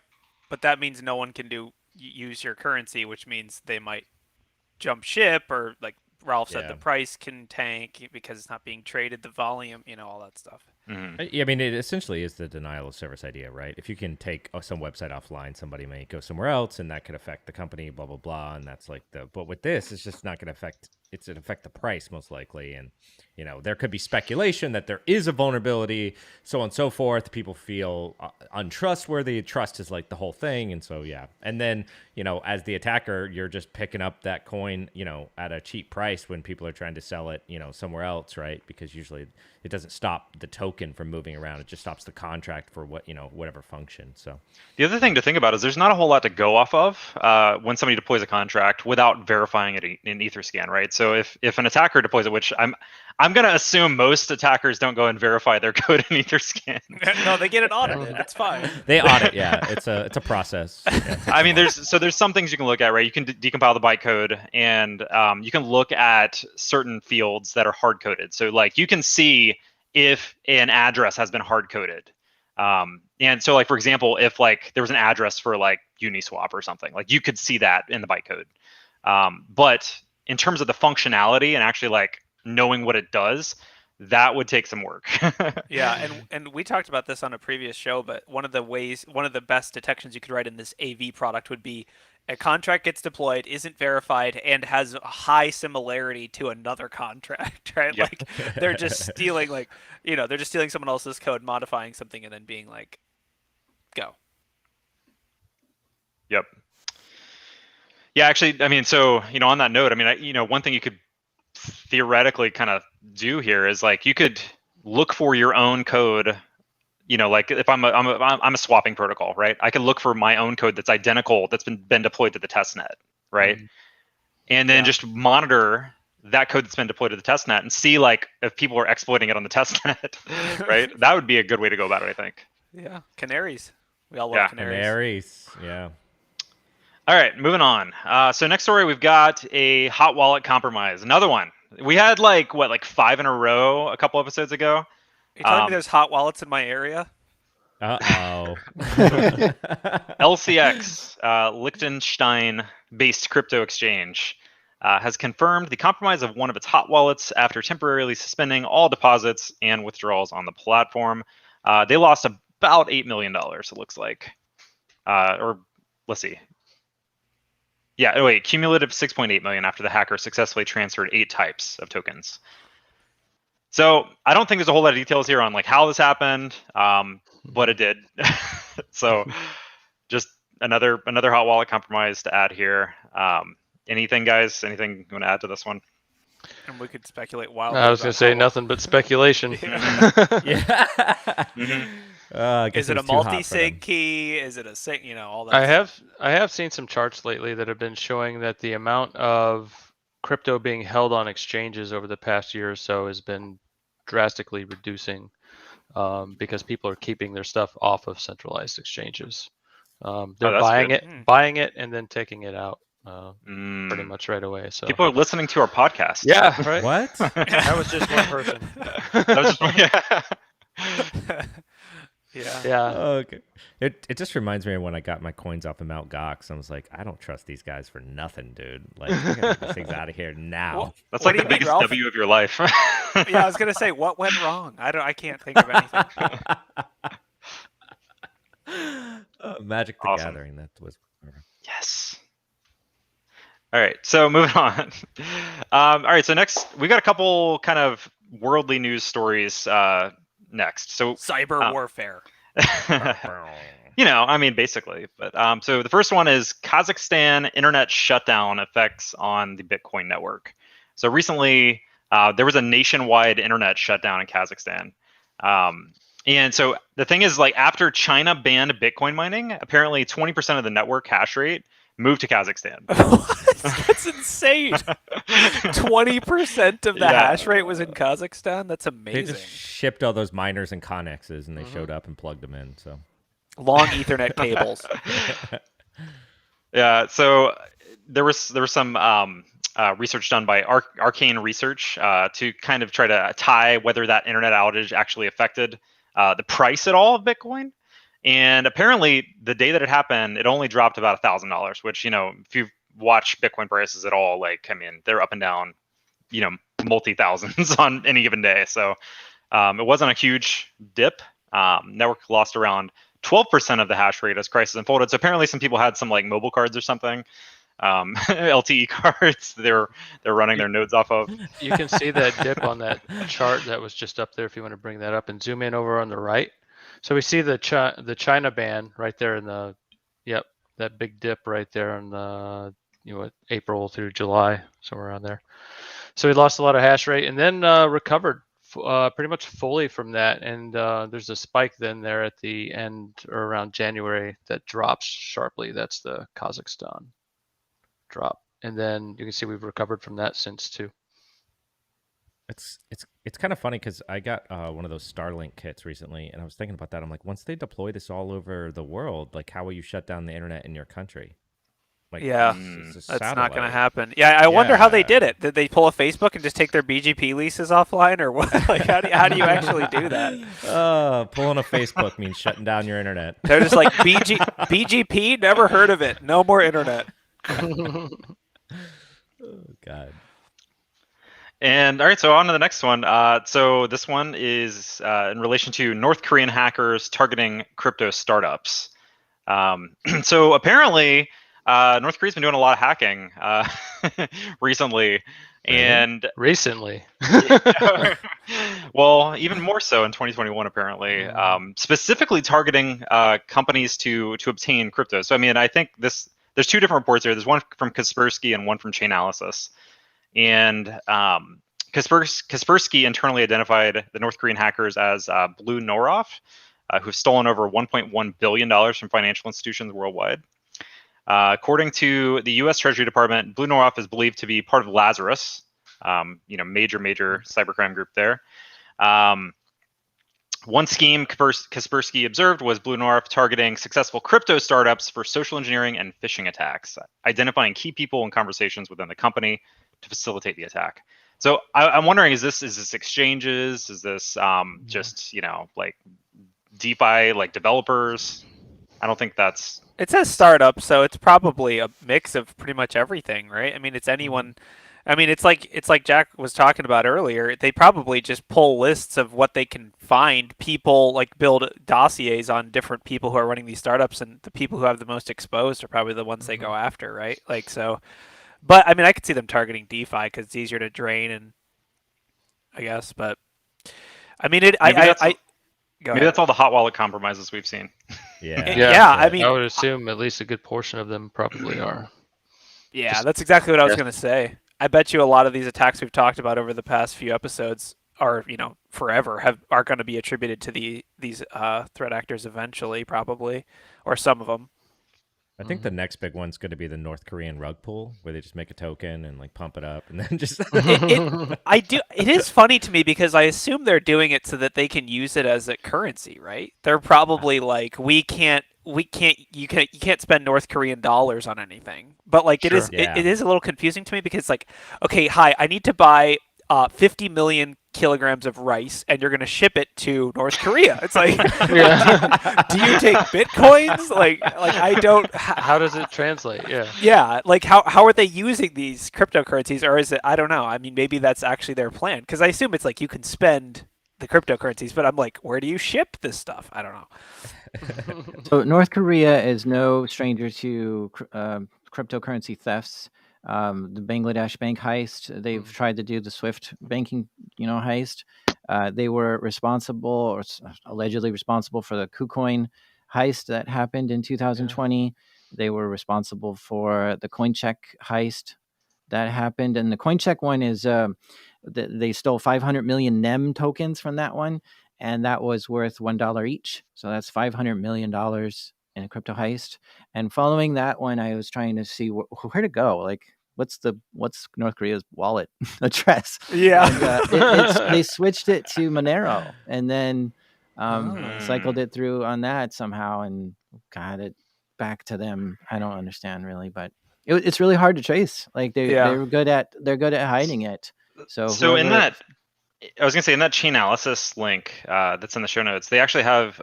but that means no one can use your currency, which means they might jump ship, or like Ralph said, the price can tank because it's not being traded, the volume, all that stuff. Yeah, I mean, it essentially is the denial of service idea, right? If you can take some website offline, somebody may go somewhere else, and that could affect the company, blah blah blah, and that's like the. But with this, it's just not going to affect. It's going to affect the price most likely, and there could be speculation that there is a vulnerability, so on and so forth. People feel untrustworthy. Trust is like the whole thing, and so yeah. And then as the attacker, you're just picking up that coin, at a cheap price when people are trying to sell it, somewhere else, right? Because usually it doesn't stop the token from moving around. It just stops the contract for whatever function. So the other thing to think about is there's not a whole lot to go off of when somebody deploys a contract without verifying it in Etherscan, right? So if an attacker deploys it, which I'm going to assume most attackers don't go and verify their code in Etherscan. No, they get it audited. It's fine. They audit, yeah. It's a process. Yeah, I mean, there's some things you can look at, right? You can decompile the bytecode, and you can look at certain fields that are hard coded. So like you can see if an address has been hard coded. And so like, for example, if like there was an address for like Uniswap or something, like you could see that in the bytecode. But in terms of the functionality and actually like knowing what it does, that would take some work. Yeah, and we talked about this on a previous show, but one of the best detections you could write in this AV product would be a contract gets deployed, isn't verified, and has a high similarity to another contract, right? Yep. Like they're just stealing they're just stealing someone else's code, modifying something, and then being like, go. Yep. Yeah, actually, I mean, so, on that note, I mean, one thing you could theoretically kind of do here is like you could look for your own code, like if I'm a swapping protocol, right? I could look for my own code that's identical, that's been deployed to the testnet, right? And then just monitor that code that's been deployed to the testnet and see like if people are exploiting it on the testnet, right? That would be a good way to go about it, I think. Yeah, canaries. We all love canaries. Yeah. All right, moving on. So next story, we've got a hot wallet compromise. Another one. We had like 5 in a row a couple episodes ago. Are you telling me there's hot wallets in my area? Uh-oh. LCX, Liechtenstein-based crypto exchange, has confirmed the compromise of one of its hot wallets after temporarily suspending all deposits and withdrawals on the platform. They lost about $8 million, it looks like. Or let's see. Yeah, wait, cumulative 6.8 million after the hacker successfully transferred 8 types of tokens. So I don't think there's a whole lot of details here on like how this happened, but it did. So just another hot wallet compromise to add here. Anything, guys? Anything you want to add to this one? And we could speculate wildly. I was going to say nothing but speculation. Yeah. Is it a multi-sig key? Is it a sig? All that. I have seen some charts lately that have been showing that the amount of crypto being held on exchanges over the past year or so has been drastically reducing because people are keeping their stuff off of centralized exchanges. They're buying it, and then taking it out pretty much right away. So people are listening to our podcast. Yeah, right. What? That was just one person. Yeah. Okay. It just reminds me of when I got my coins off of Mt. Gox. I was like, I don't trust these guys for nothing, dude. Like, I gotta get these things out of here now. Well, that's like the biggest W of your life. Yeah, I was gonna say, what went wrong? I can't think of anything. Magic the Gathering. That was. Yes. All right, so moving on. All right, so next we got a couple kind of worldly news stories next. So cyber warfare. Basically. But so the first one is Kazakhstan internet shutdown effects on the Bitcoin network. So recently there was a nationwide internet shutdown in Kazakhstan. And so the thing is, like, after China banned Bitcoin mining, apparently 20% of the network hash rate moved to Kazakhstan. That's insane. 20% of the hash rate was in Kazakhstan. That's amazing. They just shipped all those miners and connexes, and they showed up and plugged them in. So long Ethernet cables. Yeah. So there was some research done by Arcane Research to kind of try to tie whether that internet outage actually affected the price at all of Bitcoin. And apparently, the day that it happened, it only dropped about $1,000, which, you know, if you watch Bitcoin prices at all, like, I mean, they're up and down, you know, multi-thousands on any given day. So it wasn't a huge dip. Network lost around 12% of the hash rate as crisis unfolded. So apparently, some people had some like mobile cards or something, LTE cards. They're running their nodes off of. You can see that dip on that chart that was just up there. If you want to bring that up and zoom in over on the right. So we see the China ban right there in the, that big dip right there in the, April through July, somewhere around there. So we lost a lot of hash rate and then recovered pretty much fully from that. And there's a spike then there at the end or around January that drops sharply. That's the Kazakhstan drop. And then you can see we've recovered from that since too. It's kind of funny because I got one of those Starlink kits recently, and I was thinking about that. I'm like, once they deploy this all over the world, like, how will you shut down the internet in your country? Like, that's not going to happen. Yeah, I wonder how they did it. Did they pull a Facebook and just take their BGP leases offline, or what? Like, how do you actually do that? Pulling a Facebook means shutting down your internet. They're just like BGP. Never heard of it. No more internet. Oh God. And all right, so on to the next one. So this one is in relation to North Korean hackers targeting crypto startups. So apparently, North Korea's been doing a lot of hacking recently. And recently, well, even more so in 2021, apparently, specifically targeting companies to obtain crypto. So I mean, I think there's two different reports here. There's one from Kaspersky and one from Chainalysis. And Kaspersky internally identified the North Korean hackers as Blue Norov, who've stolen over $1.1 billion from financial institutions worldwide. According to the U.S. Treasury Department, Blue Norov is believed to be part of Lazarus, major cybercrime group there. One scheme Kaspersky observed was Blue Norov targeting successful crypto startups for social engineering and phishing attacks, identifying key people and conversations within the company to facilitate the attack. So I'm wondering, is this exchanges? Is this just, like DeFi, like developers? I don't think that's... It says startup, so it's probably a mix of pretty much everything, right? I mean, it's anyone... I mean, it's like Jack was talking about earlier. They probably just pull lists of what they can find. People like build dossiers on different people who are running these startups, and the people who have the most exposed are probably the ones they go after, right? Like, so... But I mean, I could see them targeting DeFi because it's easier to drain, and I guess. But I mean, maybe that's all the hot wallet compromises we've seen. Yeah. I mean, I would assume at least a good portion of them probably are. Yeah, that's exactly what I was going to say. I bet you a lot of these attacks we've talked about over the past few episodes are, forever are going to be attributed to these threat actors eventually, probably, or some of them. I think the next big one's going to be the North Korean rug pull, where they just make a token and like pump it up, and then just. It is funny to me because I assume they're doing it so that they can use it as a currency, right? They're probably like, you can't spend North Korean dollars on anything. But like, it is a little confusing to me because like, okay, hi, I need to buy 50 million kilograms of rice, and you're going to ship it to North Korea. It's like, do you take bitcoins? Like I don't. How does it translate? Yeah. Like how are they using these cryptocurrencies, or is it? I don't know. I mean, maybe that's actually their plan, because I assume it's like you can spend the cryptocurrencies, but I'm like, where do you ship this stuff? I don't know. So North Korea is no stranger to cryptocurrency thefts. The Bangladesh bank heist, they've tried to do the Swift banking, heist. They were responsible, or allegedly responsible, for the KuCoin heist that happened in 2020. Yeah. They were responsible for the CoinSec heist that happened. And the CoinSec one is, they stole 500 million NEM tokens from that one. and that was worth $1 each. So that's $500 million in a crypto heist. And following that one, I was trying to see where to go. Like, what's North Korea's wallet address? Yeah. And, they switched it to Monero, and then cycled it through on that somehow and got it back to them. I don't understand really, but it's really hard to trace. Like they're good at hiding it. So in that, I was gonna say, in that Chainalysis link that's in the show notes, they actually have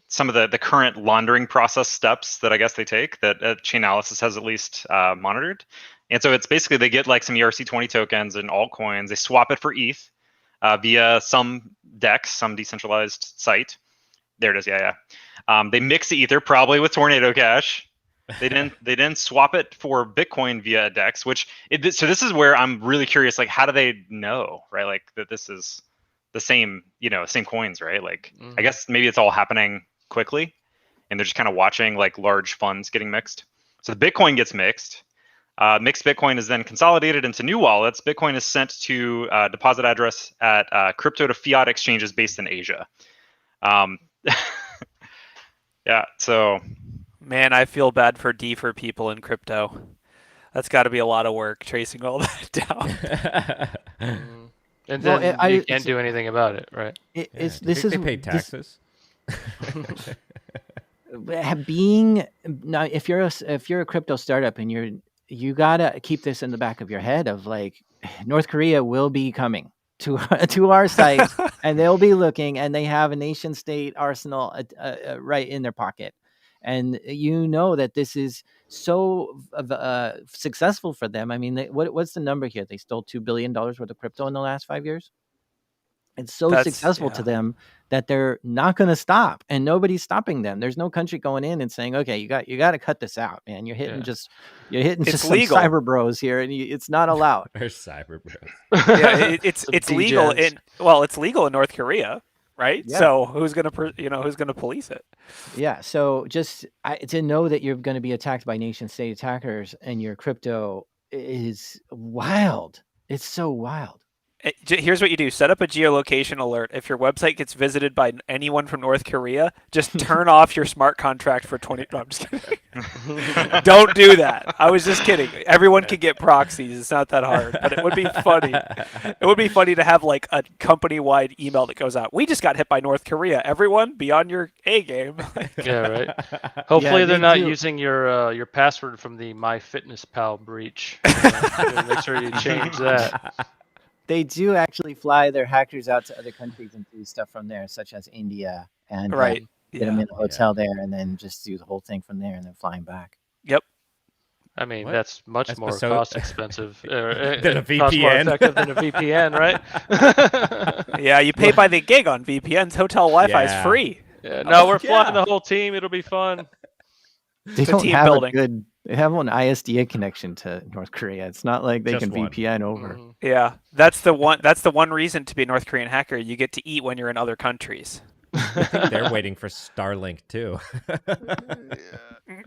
some of the current laundering process steps that I guess they take that Chainalysis has at least monitored. And so it's basically they get like some ERC20 tokens and altcoins, they swap it for ETH via some DEX, some decentralized site. There it is. Yeah. They mix the Ether probably with Tornado Cash. They didn't swap it for Bitcoin via a DEX, so this is where I'm really curious. Like, how do they know, right? Like that this is the same, same coins, right? Like, I guess maybe it's all happening quickly, and they're just kind of watching like large funds getting mixed. So the Bitcoin gets mixed. Mixed Bitcoin is then consolidated into new wallets. Bitcoin is sent to a deposit address at crypto to fiat exchanges based in Asia. Yeah. So. Man, I feel bad for DeFi people in crypto. That's got to be a lot of work tracing all that down. And then you can't do anything about it, right? They pay taxes. If you're a crypto startup and you gotta keep this in the back of your head of like, North Korea will be coming to our site and they'll be looking, and they have a nation state arsenal right in their pocket. And that this is so successful for them. I mean, what's the number here? They stole $2 billion worth of crypto in the last 5 years. It's so successful to them that they're not going to stop, and nobody's stopping them. There's no country going in and saying, "Okay, you got to cut this out, man. You're hitting just some cyber bros here, and it's not allowed." There's cyber bros. Yeah, it's legal it's legal in North Korea. Right. Yeah. So who's gonna police it? Yeah. So just to know that you're going to be attacked by nation state attackers and your crypto is wild. It's so wild. Here's what you do: set up a geolocation alert. If your website gets visited by anyone from North Korea, just turn off your smart contract for 20. No, I'm just kidding. Don't do that. I was just kidding. Everyone can get proxies. It's not that hard, but it would be funny. It would be funny to have like a company-wide email that goes out. We just got hit by North Korea. Everyone, be on your A game. Yeah, right. Hopefully, they're not using your password from the MyFitnessPal breach. Make sure you change that. They do actually fly their hackers out to other countries and do stuff from there, such as India, and get them in a hotel there, and then just do the whole thing from there, and then flying back. Yep. I mean, that's much more cost expensive than a VPN. Cost more effective than a VPN, right? Yeah, you pay by the gig on VPNs. Hotel Wi-Fi is free. Yeah, no, we're flying the whole team. It'll be fun. They don't have They have an ISDA connection to North Korea. It's not like they can VPN over. Yeah, that's the one reason to be a North Korean hacker. You get to eat when you're in other countries. I think they're waiting for Starlink too.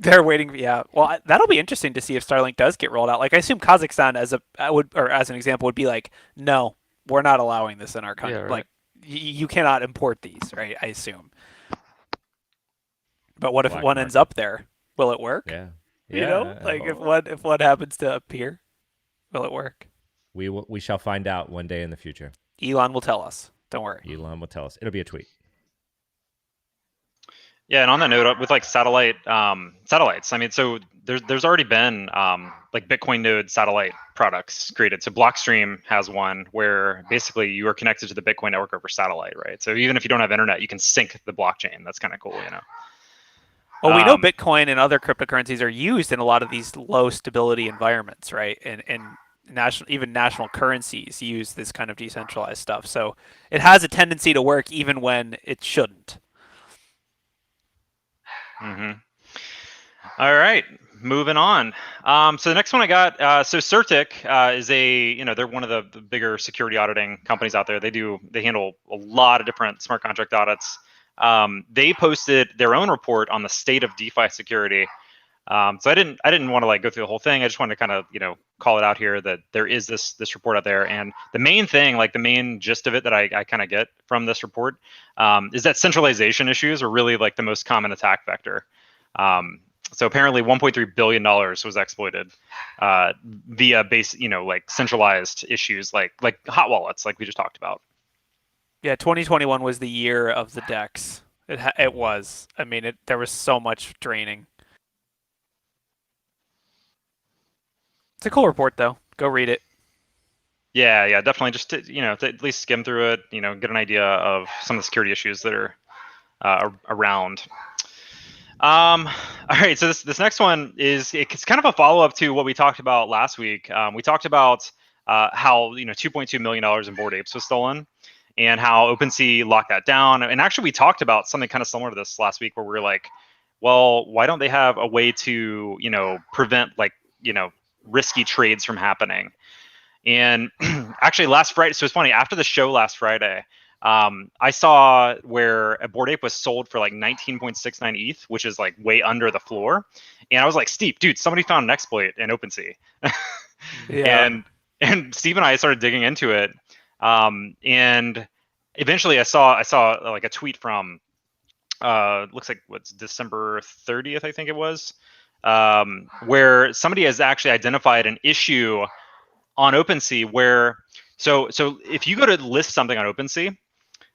They're waiting. Yeah. Well, that'll be interesting to see if Starlink does get rolled out. Like, I assume Kazakhstan, as an example, would be like, no, we're not allowing this in our country. Yeah, right. Like, you cannot import these, right? I assume. But what if one ends up there? Will it work? Yeah. You know, like if one happens to appear, will it work? We shall find out one day in the future. Elon will tell us. Don't worry. Elon will tell us. It'll be a tweet. Yeah, and on that note, with like satellites, I mean, so there's already been like Bitcoin node satellite products created. So Blockstream has one where basically you are connected to the Bitcoin network over satellite, right? So even if you don't have internet, you can sync the blockchain. That's kind of cool, you know. Well, we know Bitcoin and other cryptocurrencies are used in a lot of these low stability environments, right? And national currencies use this kind of decentralized stuff. So it has a tendency to work even when it shouldn't. Mm-hmm. All right, moving on. So the next one I got, so Certik is they're one of the bigger security auditing companies out there. They handle a lot of different smart contract audits. They posted their own report on the state of DeFi security. So I didn't want to like go through the whole thing. I just wanted to kind of call it out here that there is this report out there, and the main thing, like the main gist of it that I kind of get from this report, is that centralization issues are really like the most common attack vector. So apparently, $1.3 billion was exploited via like centralized issues, like hot wallets, like we just talked about. Yeah, 2021 was the year of the DEX. It was. I mean, there was so much draining. It's a cool report, though. Go read it. Yeah, definitely. Just to, to at least skim through it, get an idea of some of the security issues that are around. All right, so this next one it's kind of a follow up to what we talked about last week. We talked about how $2.2 million in Bored Apes was stolen, and how OpenSea locked that down. And actually, we talked about something kind of similar to this last week, where we were like, well, why don't they have a way to prevent risky trades from happening? And actually last Friday, so it's funny, after the show last Friday, I saw where a Bored Ape was sold for like 19.69 ETH, which is like way under the floor. And I was like, Steve, dude, somebody found an exploit in OpenSea. Yeah. And Steve and I started digging into it. And eventually I saw like a tweet from looks like what's December 30th, I think it was, where somebody has actually identified an issue on OpenSea where so if you go to list something on OpenSea,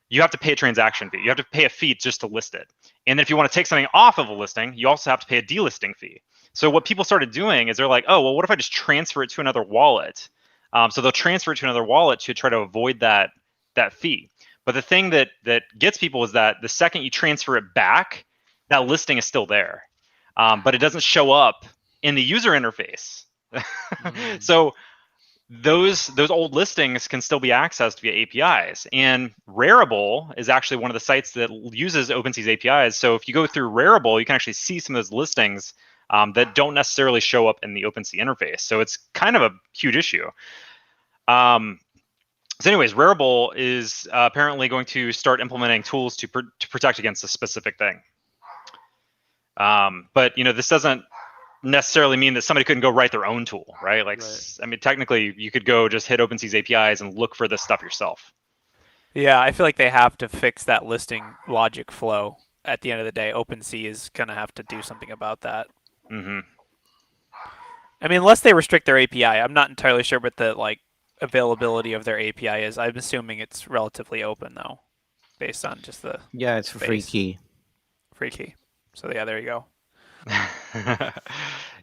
you have to pay a transaction fee. You have to pay a fee just to list it. And then if you want to take something off of a listing, you also have to pay a delisting fee. So what people started doing is they're like, oh, well, what if I just transfer it to another wallet? So they'll transfer it to another wallet to try to avoid that fee. But the thing that gets people is that the second you transfer it back, that listing is still there, but it doesn't show up in the user interface. So those old listings can still be accessed via APIs. And Rarible is actually one of the sites that uses OpenSea's APIs. So if you go through Rarible, you can actually see some of those listings that don't necessarily show up in the OpenSea interface. So it's kind of a huge issue. So anyways, Rarible is apparently going to start implementing tools to protect against a specific thing. But this doesn't necessarily mean that somebody couldn't go write their own tool, right? Like, right. I mean, technically, you could go just hit OpenSea's APIs and look for this stuff yourself. Yeah, I feel like they have to fix that listing logic flow. At the end of the day, OpenSea is going to have to do something about that. Mm-hmm. I mean, unless they restrict their API, I'm not entirely sure what the availability of their API is. I'm assuming it's relatively open though, based on just the it's a free key. Free key. So yeah, there you go.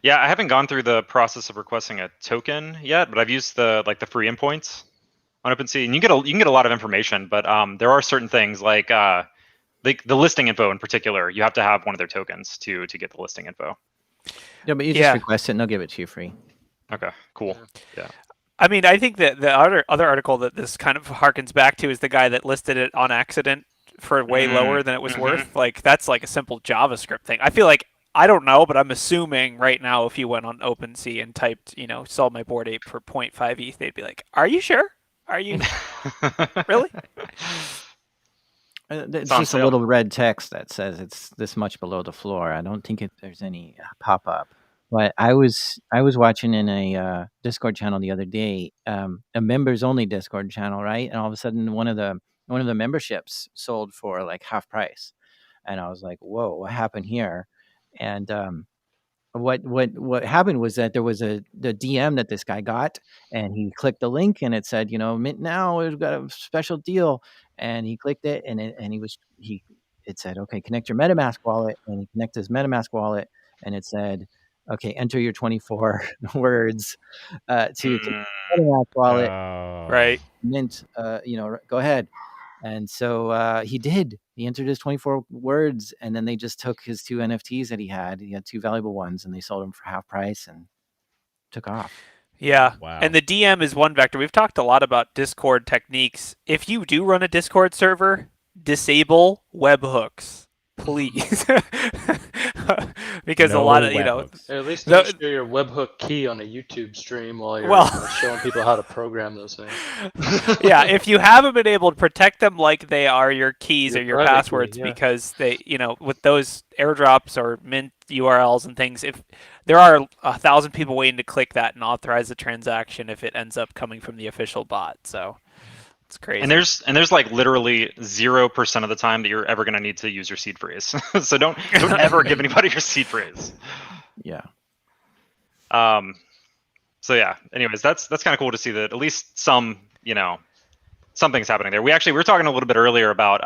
Yeah, I haven't gone through the process of requesting a token yet, but I've used the free endpoints on OpenSea, and you can get a lot of information. But there are certain things like the listing info in particular. You have to have one of their tokens to get the listing info. Yeah, but you just request it, and they'll give it to you free. Okay, cool. Yeah. I mean, I think that the other article that this kind of harkens back to is the guy that listed it on accident for way lower than it was worth. Like that's like a simple JavaScript thing. I feel like, I don't know, but I'm assuming right now if you went on OpenSea and typed, sold my Bored Ape for 0.5 ETH, they'd be like, are you sure? Are you really? It's just a little red text that says it's this much below the floor. I don't think there's any pop-up. But I was watching in a Discord channel the other day, a members-only Discord channel, right? And all of a sudden, one of the memberships sold for like half price, and I was like, "Whoa, what happened here?" And what happened was that there was the DM that this guy got, and he clicked the link, and it said, mint now, we've got a special deal, and he clicked it, and it said, okay, connect your MetaMask wallet, and he connected his MetaMask wallet, and it said, okay, enter your 24 words to MetaMask wallet, right? Mint, go ahead. And so he did. He entered his 24 words, and then they just took his 2 NFTs that he had. He had 2 valuable ones, and they sold them for half price and took off. Yeah. Wow. And the DM is one vector. We've talked a lot about Discord techniques. If you do run a Discord server, disable webhooks. please. Because No a lot of webhooks. At least don't share your webhook key on a YouTube stream while you're showing people how to program those things. Yeah, if you haven't been able to protect them like they are your keys or your private passwords, key, yeah. because they, with those airdrops or mint URLs and things, if there are 1,000 people waiting to click that and authorize the transaction if it ends up coming from the official bot, so it's crazy. And there's like literally 0% of the time that you're ever going to need to use your seed phrase. So don't ever give anybody your seed phrase. Yeah. So yeah. Anyways, that's kind of cool to see that at least something's happening there. We were talking a little bit earlier about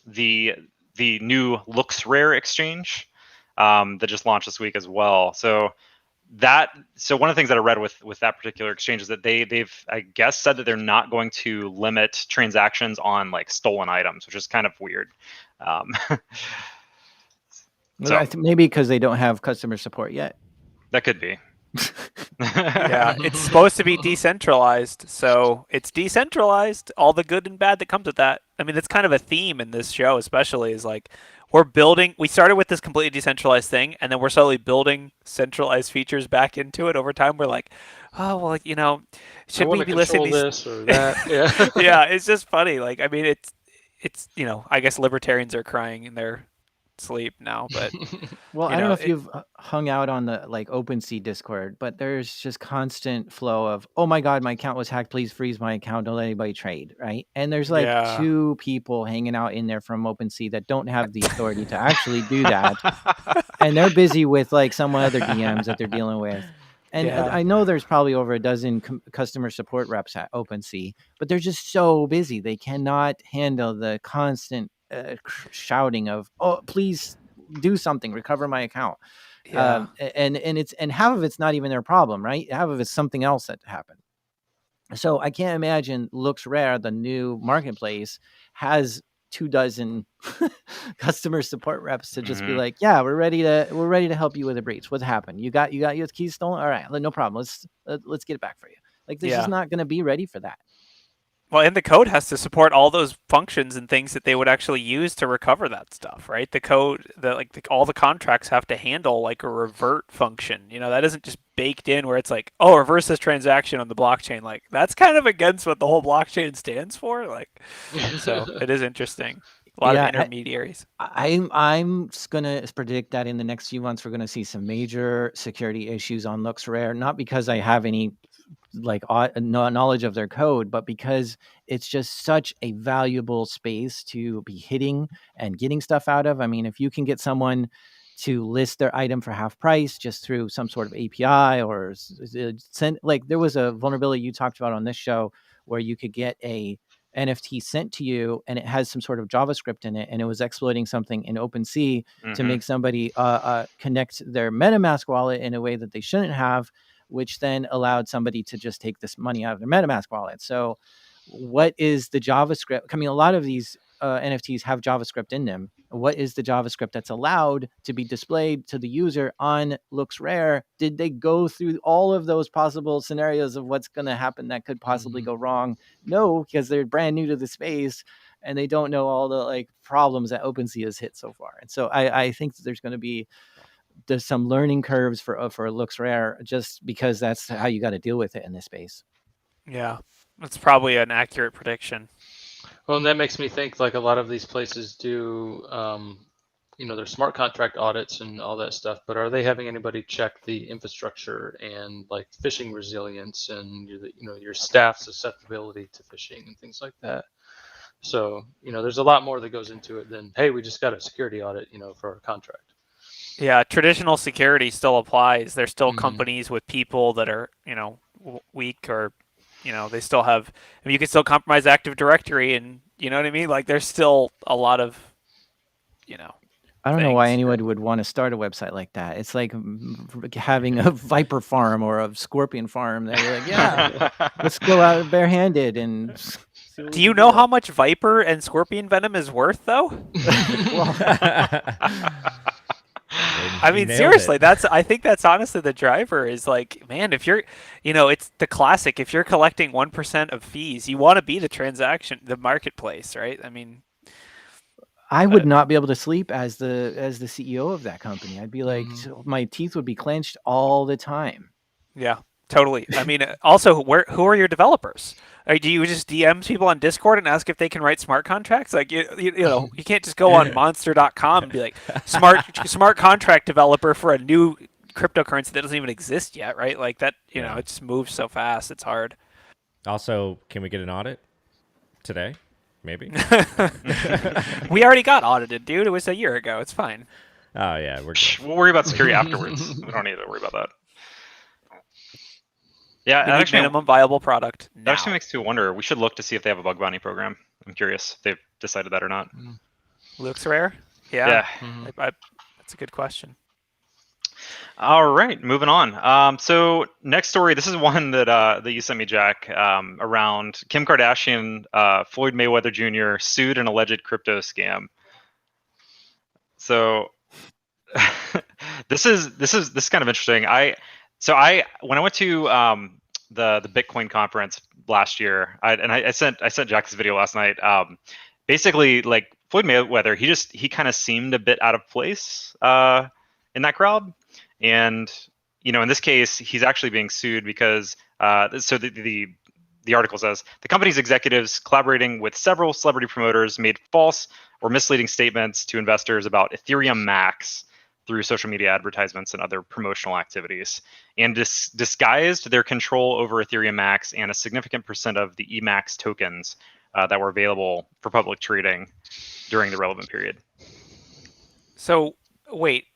the new Looks Rare exchange that just launched this week as well. So one of the things that I read with that particular exchange is that they've I guess said that they're not going to limit transactions on like stolen items, which is kind of weird. Maybe because they don't have customer support yet. That could be. Yeah, it's supposed to be decentralized, so it's decentralized. All the good and bad that comes with that. I mean, it's kind of a theme in this show, especially, is like we started with this completely decentralized thing, and then we're slowly building centralized features back into it over time. We're like, oh, well, should we be listing this or that? Yeah. Yeah, it's just funny. Like, I mean, it's I guess libertarians are crying in their sleep now, but well, I don't know if you've hung out on the like OpenSea Discord, but there's just constant flow of, oh my god, my account was hacked, please freeze my account, don't let anybody trade, right? And there's like 2 people hanging out in there from OpenSea that don't have the authority to actually do that, and they're busy with like some other DMs that they're dealing with. And I know there's probably over a dozen customer support reps at OpenSea, but they're just so busy they cannot handle the constant shouting of, oh, please do something, recover my account. And half of it's not even their problem, right? Half of it's something else that happened. So I can't imagine Looks Rare, the new marketplace, has 24 customer support reps to just be like, yeah, we're ready to help you with a breach. What happened? You got your keys stolen? All right, no problem. Let's get it back for you. Like, this is not going to be ready for that. Well, and the code has to support all those functions and things that they would actually use to recover that stuff, right? The code, all the contracts have to handle like a revert function. That isn't just baked in where it's like, oh, reverse this transaction on the blockchain. Like, that's kind of against what the whole blockchain stands for. Like, so it is interesting. A lot of intermediaries. I'm going to predict that in the next few months, we're going to see some major security issues on Looks Rare, not because I have any knowledge of their code, but because it's just such a valuable space to be hitting and getting stuff out of. I mean, if you can get someone to list their item for half price just through some sort of API or send, like there was a vulnerability you talked about on this show where you could get a NFT sent to you and it has some sort of JavaScript in it, and it was exploiting something in OpenSea to make somebody connect their MetaMask wallet in a way that they shouldn't have, which then allowed somebody to just take this money out of their MetaMask wallet. So what is the JavaScript? I mean, a lot of these NFTs have JavaScript in them. What is the JavaScript that's allowed to be displayed to the user on Looks Rare? Did they go through all of those possible scenarios of what's going to happen that could possibly go wrong? No, because they're brand new to the space and they don't know all the problems that OpenSea has hit so far. And so I think that there's some learning curves for Looks Rare, just because that's how you got to deal with it in this space. Yeah, that's probably an accurate prediction. Well, and that makes me think like a lot of these places do, their smart contract audits and all that stuff, but are they having anybody check the infrastructure and like phishing resilience and your staff's susceptibility to phishing and things like that? So, there's a lot more that goes into it than, hey, we just got a security audit, for our contract. Yeah, traditional security still applies. There's still companies with people that are, weak, or, they still have, you can still compromise Active Directory, and you know what I mean? Like, there's still a lot of, I don't know why anyone would want to start a website like that. It's like having a viper farm or a scorpion farm. They're like, yeah, let's go out barehanded and. Do you know how much viper and scorpion venom is worth, though? I mean, seriously, I think that's honestly the driver is like, man, if you're, it's the classic. If you're collecting 1% of fees, you want to be the marketplace, right? I mean, I would not be able to sleep as the CEO of that company. I'd be like, my teeth would be clenched all the time. Yeah, totally. I mean, also, who are your developers? Do you just DM people on Discord and ask if they can write smart contracts? Like, you can't just go on monster.com and be like, smart contract developer for a new cryptocurrency that doesn't even exist yet, right? Like that, it just moves so fast. It's hard. Also, can we get an audit today? Maybe. We already got audited, dude. It was a year ago. It's fine. Oh yeah, we're good. We'll worry about security afterwards. We don't need to worry about that. Yeah, We need minimum viable product. That actually makes me wonder. We should look to see if they have a bug bounty program. I'm curious if they've decided that or not. Looks rare. Yeah. That's a good question. All right, moving on. So next story. This is one that you sent me, Jack, around Kim Kardashian, Floyd Mayweather Jr. sued an alleged crypto scam. So this is kind of interesting. When I went to the Bitcoin conference last year, I sent Jack this video last night. Basically, like Floyd Mayweather, he kind of seemed a bit out of place in that crowd. And, in this case, he's actually being sued because, the article says, the company's executives collaborating with several celebrity promoters made false or misleading statements to investors about Ethereum Max through social media advertisements and other promotional activities, and disguised their control over Ethereum Max and a significant percent of the EMAX tokens that were available for public trading during the relevant period. So, wait.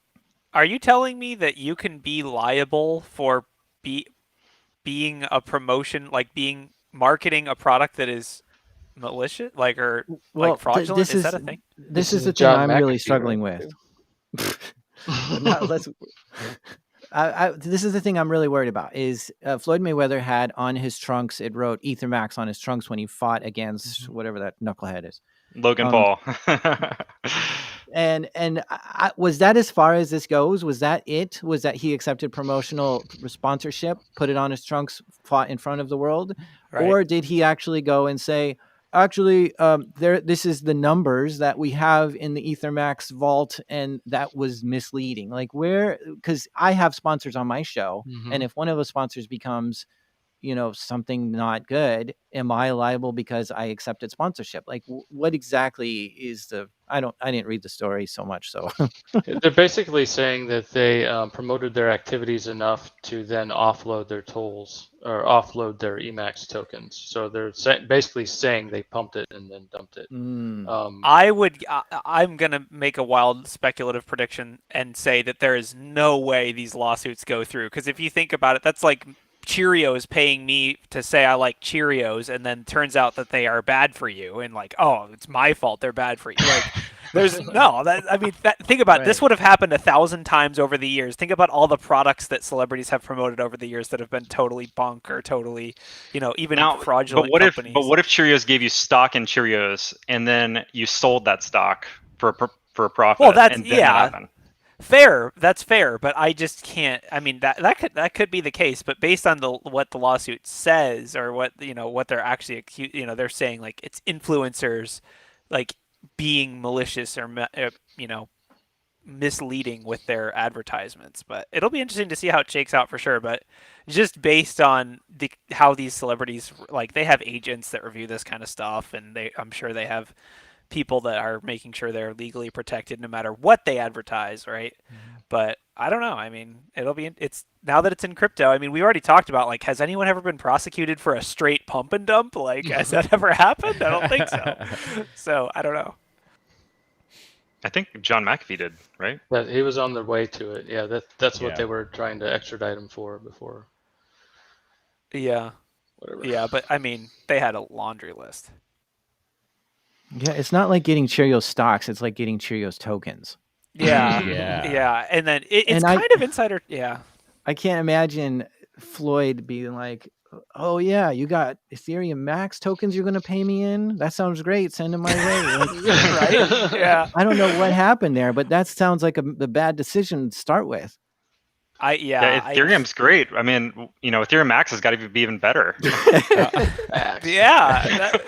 Are you telling me that you can be liable for being a promotion, like marketing a product that is malicious, like fraudulent? Is that a thing? This is the thing I'm really struggling with. This is the thing I'm really worried about. Is Floyd Mayweather had on his trunks? It wrote EtherMax on his trunks when he fought against whatever that knucklehead is. Logan Paul. And was that as far as this goes? Was that it? Was that he accepted promotional sponsorship, put it on his trunks, fought in front of the world? Right. Or did he actually go and say, actually, this is the numbers that we have in the EtherMax vault, and that was misleading? Like because I have sponsors on my show, and if one of those sponsors becomes something not good, am I liable because I accepted sponsorship? Like what exactly is I didn't read the story so much. So they're basically saying that they promoted their activities enough to then offload their tolls or offload their EMAX tokens. So they're basically saying they pumped it and then dumped it. I'm going to make a wild speculative prediction and say that there is no way these lawsuits go through. Because if you think about it, that's like Cheerios paying me to say I like Cheerios, and then turns out that they are bad for you, and like, oh, it's my fault they're bad for you. Like, there's think about it. This would have happened 1,000 times over the years. Think about all the products that celebrities have promoted over the years that have been totally bunk or totally, even fraudulent companies. But what if Cheerios gave you stock in Cheerios and then you sold that stock for a profit? Well, that's fair. That's fair, but I just can't. I mean, that could be the case, but based on what the lawsuit says, or what they're actually they're saying, like, it's influencers like being malicious or misleading with their advertisements. But it'll be interesting to see how it shakes out for sure. But just based on how these celebrities, like, they have agents that review this kind of stuff, and I'm sure they have people that are making sure they're legally protected no matter what they advertise, right? But I don't know. I mean, it's now that it's in crypto. I mean, we already talked about, like, has anyone ever been prosecuted for a straight pump and dump? Like, has that ever happened? I don't think so. So I don't know. I think John McAfee did, right? But he was on the way to it. Yeah, that's what they were trying to extradite him for before. Yeah. Whatever. Yeah, but I mean, they had a laundry list. Yeah, it's not like getting Cheerios stocks. It's like getting Cheerios tokens. Yeah. Yeah. And then it's kind of insider. Yeah. I can't imagine Floyd being like, oh, yeah, you got Ethereum Max tokens you're going to pay me in? That sounds great. Send them my way. Like, right? Yeah. I don't know what happened there, but that sounds like the bad decision to start with. Ethereum's great. I mean, Ethereum Max has got to be even better.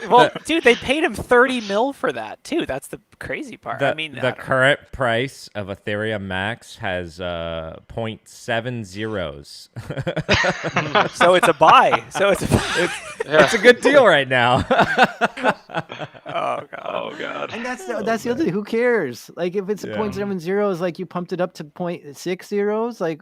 Well, dude, they paid him 30 mil for that too. That's the crazy part. The current price of Ethereum Max has 0.7 zeros. So it's a buy. It's a good deal right now. Oh god. And that's the other thing. Who cares? Like if it's 0.7 zeros, like you pumped it up to 0.6 zeros, like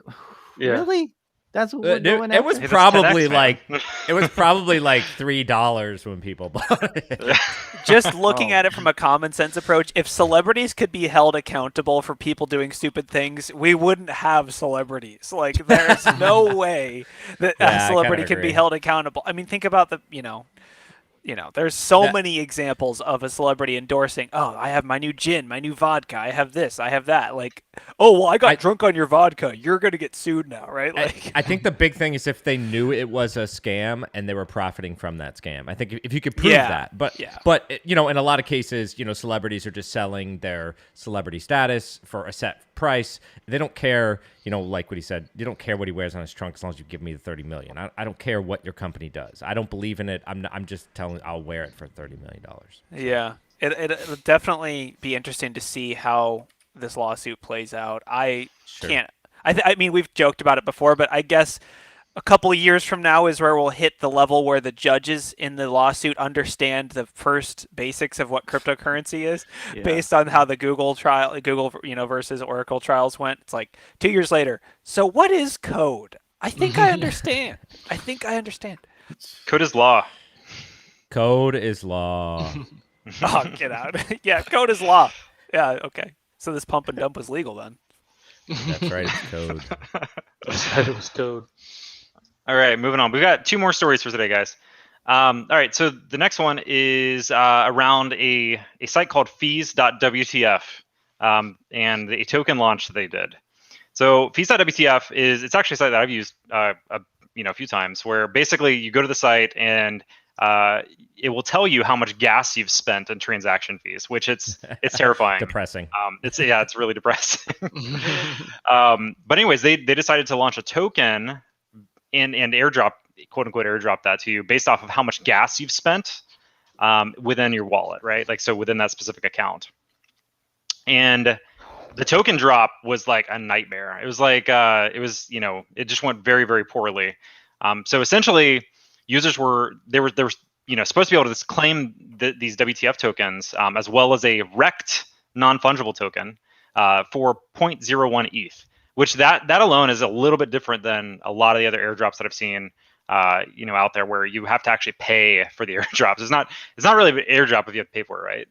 really? That's what we're going after? It was probably like $3 when people bought it. Just looking at it from a common sense approach, if celebrities could be held accountable for people doing stupid things, we wouldn't have celebrities. Like there's no way that a celebrity could be held accountable. I mean, think about there's so many examples of a celebrity endorsing, oh, I have my new gin, my new vodka, I have this, I have that. Like, oh, well, I got drunk on your vodka. You're going to get sued now, right? Like, I think the big thing is if they knew it was a scam and they were profiting from that scam. I think if you could prove that. But in a lot of cases, celebrities are just selling their celebrity status for a set price. They don't care, like what he said, you don't care what he wears on his trunk as long as you give me the 30 million. I don't care what your company does. I don't believe in it. I'm just telling I'll wear it for $30 million. Yeah. It'll definitely be interesting to see how this lawsuit plays out. I mean, we've joked about it before, but I guess a couple of years from now is where we'll hit the level where the judges in the lawsuit understand the first basics of what cryptocurrency is, based on how the Google versus Oracle trials went. It's like 2 years later. So what is code? I think I understand. Code is law. Code is law. Oh, get out. Yeah, code is law. Yeah, okay. So this pump and dump was legal then. That's right, it's code. That's right, it was code. All right, moving on. We've got 2 more stories for today, guys. All right, so the next one is around a site called Fees.wtf and the token launch that they did. So Fees.wtf it's actually a site that I've used a few times, where basically you go to the site and it will tell you how much gas you've spent in transaction fees, which it's terrifying. Depressing. It's really depressing. But anyways, they decided to launch a token and airdrop, quote unquote, airdrop that to you based off of how much gas you've spent within your wallet, right? Like, so within that specific account. And the token drop was like a nightmare. It was like, it just went very, very poorly. So essentially, users were supposed to be able to claim these WTF tokens as well as a wrecked non-fungible token for 0.01 ETH, which that alone is a little bit different than a lot of the other airdrops that I've seen out there, where you have to actually pay for the airdrops. It's not really an airdrop if you have to pay for it, right?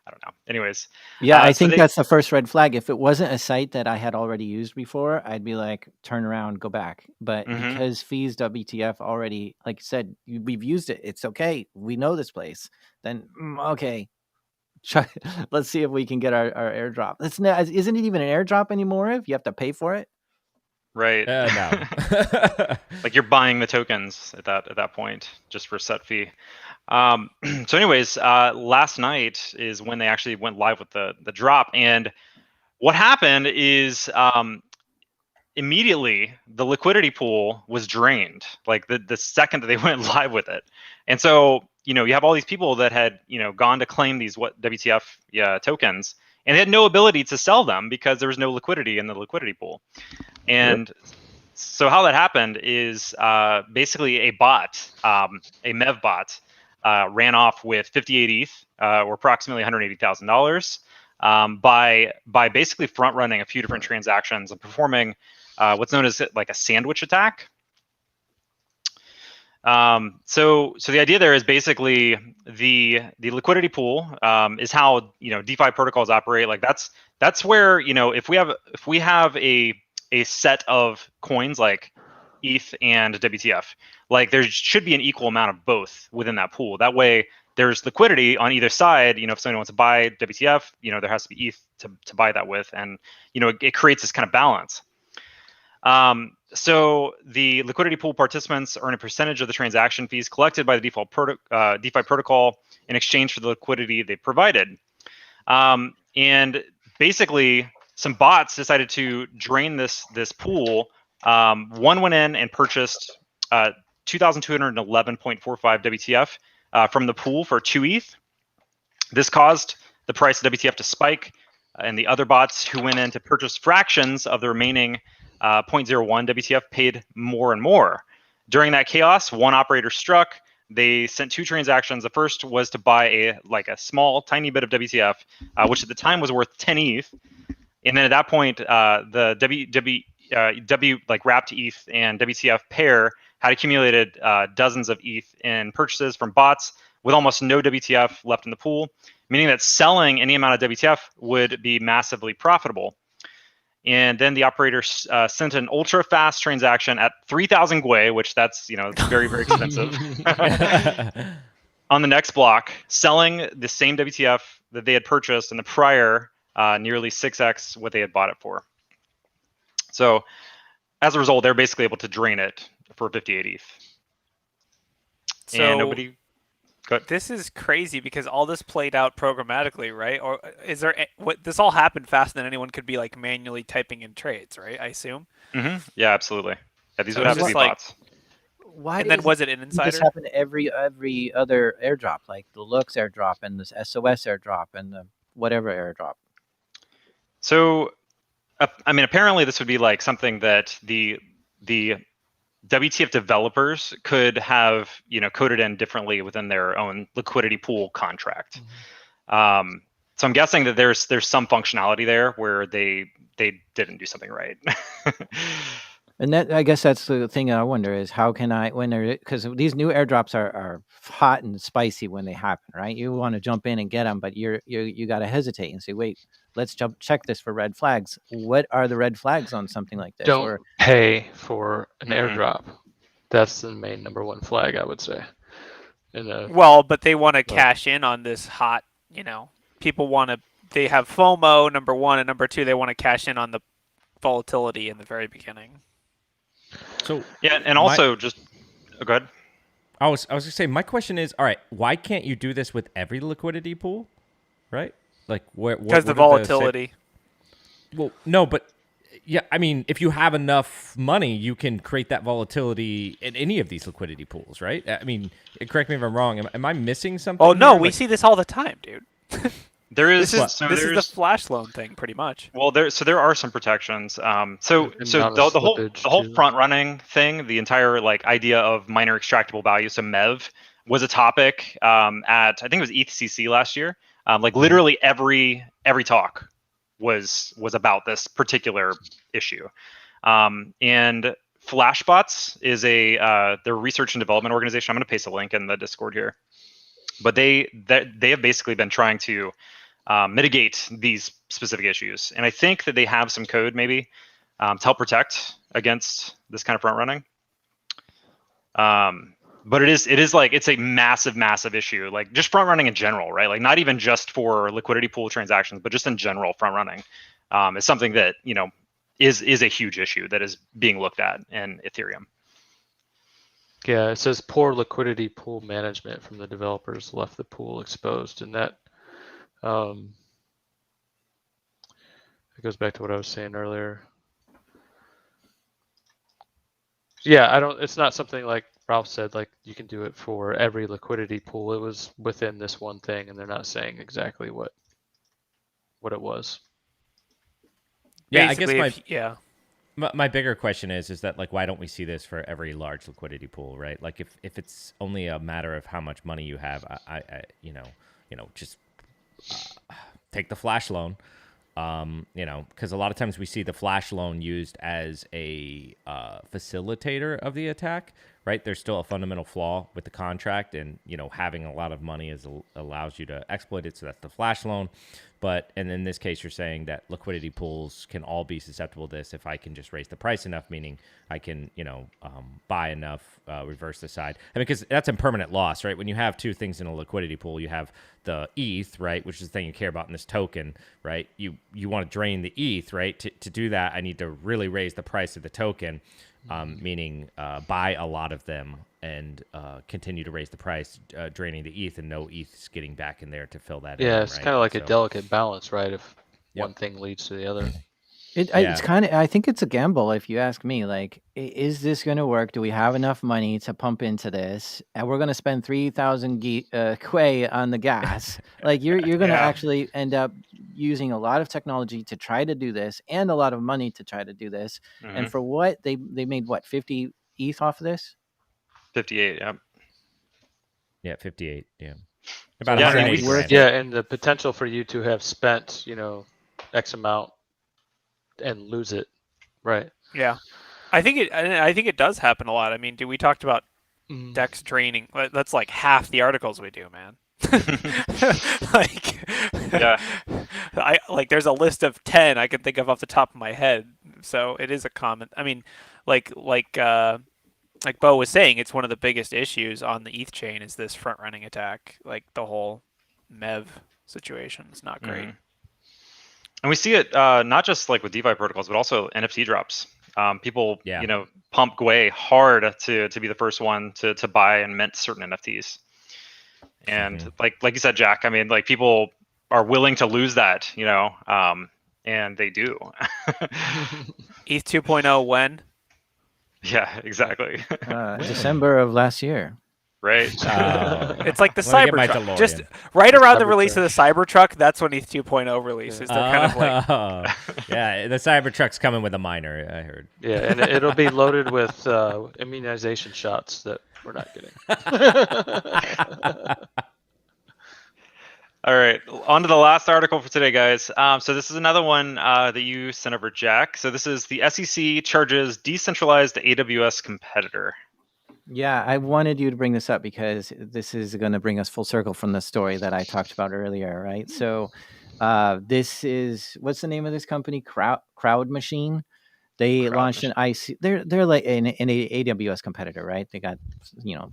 I don't know. Anyways. Yeah, I think that's the first red flag. If it wasn't a site that I had already used before, I'd be like, turn around, go back. But because Fees.wtf already, like you said, we've used it, it's okay, we know this place, then okay. Let's see if we can get our airdrop. Isn't it even an airdrop anymore if you have to pay for it? Right. No. Like you're buying the tokens at that point just for set fee. So anyways, last night is when they actually went live with the drop, and what happened is immediately the liquidity pool was drained, like the second that they went live with it. And so you have all these people that had gone to claim these WTF tokens, and they had no ability to sell them because there was no liquidity in the liquidity pool. And so how that happened is basically a bot, a MEV bot, ran off with 58 ETH, or approximately $180,000, by basically front running a few different transactions and performing what's known as like a sandwich attack. So the idea there is basically the liquidity pool is how DeFi protocols operate. Like that's where if we have a set of coins like ETH and WTF, like there should be an equal amount of both within that pool. That way there's liquidity on either side. If somebody wants to buy WTF, there has to be ETH to buy that with, and it creates this kind of balance. So the liquidity pool participants earn a percentage of the transaction fees collected by the DeFi protocol in exchange for the liquidity they provided. And basically, some bots decided to drain this pool. One went in and purchased 2,211.45 WTF from the pool for 2 ETH. This caused the price of WTF to spike, and the other bots who went in to purchase fractions of the remaining 0.01 WTF paid more and more. During that chaos, one operator struck. They sent 2 transactions. The first was to buy a small, tiny bit of WTF, which at the time was worth 10 ETH. And then at that point, the wrapped ETH and WTF pair had accumulated dozens of ETH in purchases from bots with almost no WTF left in the pool, meaning that selling any amount of WTF would be massively profitable. And then the operator sent an ultra fast transaction at 3,000 Gwei, which that's very, very expensive. On the next block, selling the same WTF that they had purchased in the prior nearly 6x what they had bought it for. So as a result, they're basically able to drain it for 58 ETH. So and nobody. This is crazy because all this played out programmatically, right? Or is there this all happened faster than anyone could be manually typing in trades, right? I assume. Mm-hmm. Yeah, absolutely. Yeah, these So would have to be bots. Why? And then was it an insider? This happened to every other airdrop, like the Lux airdrop and this SOS airdrop and the whatever airdrop. So, apparently this would be something that the WTF developers could have, coded in differently within their own liquidity pool contract. Mm-hmm. So I'm guessing that there's some functionality there where they didn't do something right. And that, I guess that's the thing I wonder is how can because these new airdrops are hot and spicy when they happen, right? You want to jump in and get them, but you got to hesitate and say, wait, let's check this for red flags. What are the red flags on something like this? Don't pay for an airdrop. That's the main number one flag, I would say. Well, but they want to cash in on this hot, people they have FOMO, number one, and number two, they want to cash in on the volatility in the very beginning. So yeah, and also go ahead. I was gonna say, my question is, all right, why can't you do this with every liquidity pool, right? Because the volatility. Well, no, but yeah, if you have enough money, you can create that volatility in any of these liquidity pools, right? Correct me if I'm wrong. Am I missing something? Oh no, we see this all the time, dude. There is this is the flash loan thing, pretty much. Well, there are some protections. So the whole front running thing, the entire idea of minor extractable value, so MEV, was a topic at I think it was ETHCC last year. Literally every talk was about this particular issue. And Flashbots is their research and development organization. I'm going to paste a link in the Discord here. But they have basically been trying to mitigate these specific issues, and I think that they have some code maybe to help protect against this kind of front running. But it is it's a massive issue, just front running in general, right? Not even just for liquidity pool transactions, but just in general, front running is something that is a huge issue that is being looked at in Ethereum. Yeah, it says poor liquidity pool management from the developers left the pool exposed, and that it goes back to what I was saying earlier. Yeah, it's not something like Ralph said, you can do it for every liquidity pool. It was within this one thing, and they're not saying exactly what it was. Yeah, basically, I guess my bigger question is that why don't we see this for every large liquidity pool, right? If it's only a matter of how much money you have, I just take the flash loan, because a lot of times we see the flash loan used as a facilitator of the attack, right? There's still a fundamental flaw with the contract, and having a lot of money allows you to exploit it. So that's the flash loan. And in this case, you're saying that liquidity pools can all be susceptible to this if I can just raise the price enough, meaning I can, buy enough, reverse the side. Because that's impermanent loss, right? When you have two things in a liquidity pool, you have the ETH, right, which is the thing you care about in this token, right? You want to drain the ETH, right? To do that, I need to really raise the price of the token, meaning buy a lot of them and continue to raise the price, draining the ETH, and no ETH is getting back in there to fill that in. Yeah, it's kind of like a delicate balance, right? one thing leads to the other. It's kind of, I think it's a gamble if you ask me. Like, is this going to work? Do we have enough money to pump into this? And we're going to spend 3,000 Quay on the gas. Like, you're going to actually end up using a lot of technology to try to do this, and a lot of money to try to do this. And for what they made, what, 50 ETH off of this? 58. Yeah. Yeah, 58. Yeah. About Yeah, 180 worth grand. Yeah, and the potential for you to have spent, X amount and lose it, right? Yeah, I think it does happen a lot. I mean, we talked about DEX draining. That's like half the articles we do, man. There's a list of 10 I can think of off the top of my head. So it is a common. I mean, like Bo was saying, it's one of the biggest issues on the ETH chain is this front running attack. Like the whole MEV situation is not great. And we see it not just like with DeFi protocols, but also NFT drops. People, pump Gwei hard to be the first one to buy and mint certain NFTs. And like you said, Jack, I mean, like people are willing to lose that, and they do. ETH 2.0 when? Yeah, exactly. December of last year. Right. It's like the Cybertruck. Just right around the release of the Cybertruck, that's when ETH 2.0 releases. They're kind of like... Yeah, the Cybertruck's coming with a miner, I heard. Yeah, and it'll be loaded with immunization shots that we're not getting. All right, on to the last article for today, guys. So this is another one that you sent over, Jack. So this is the SEC charges decentralized AWS competitor. Yeah, I wanted you to bring this up because this is going to bring us full circle from the story that I talked about earlier, right? So this is, what's the name of this company? Crowd Machine. They launched an IC. They're like an AWS competitor, right? They got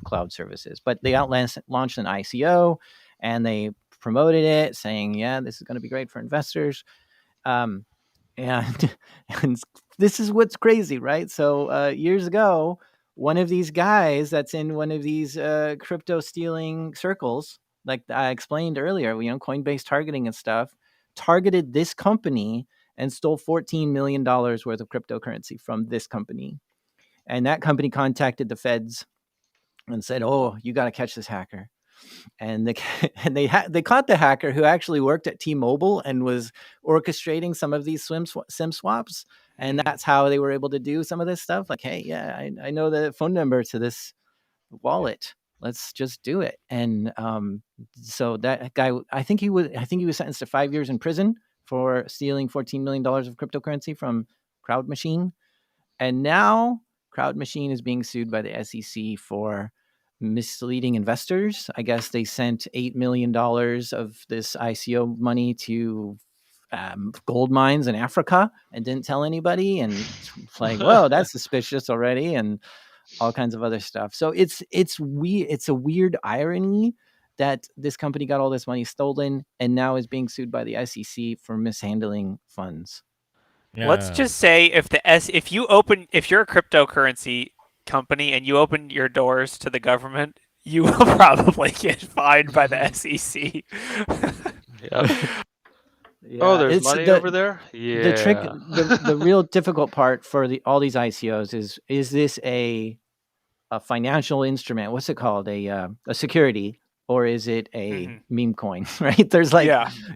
cloud services, but they launched an ICO and they promoted it, saying, "Yeah, this is going to be great for investors." And this is what's crazy, right? So years ago, one of these guys that's in one of these crypto stealing circles, like I explained earlier, Coinbase targeting and stuff, targeted this company and stole $14 million worth of cryptocurrency from this company. And that company contacted the feds and said, "Oh, you got to catch this hacker." And they caught the hacker who actually worked at T-Mobile and was orchestrating some of these SIM swaps. And that's how they were able to do some of this stuff. Like, hey, yeah, I know the phone number to this wallet. Let's just do it. And so that guy, I think he was sentenced to 5 years in prison for stealing $14 million of cryptocurrency from Crowd Machine. And now Crowd Machine is being sued by the SEC for misleading investors. I guess they sent $8 million of this ICO money to gold mines in Africa and didn't tell anybody. And it's like, whoa, that's suspicious already, and all kinds of other stuff. So it's weird. It's a weird irony that this company got all this money stolen and now is being sued by the SEC for mishandling funds. Yeah. Let's just say if you're a cryptocurrency company and you open your doors to the government, you will probably get fined by the SEC. Oh, there's money over there? Yeah. The trick, the real difficult part for all these ICOs is this a financial instrument? What's it called? A security, or is it a meme coin? Right? There's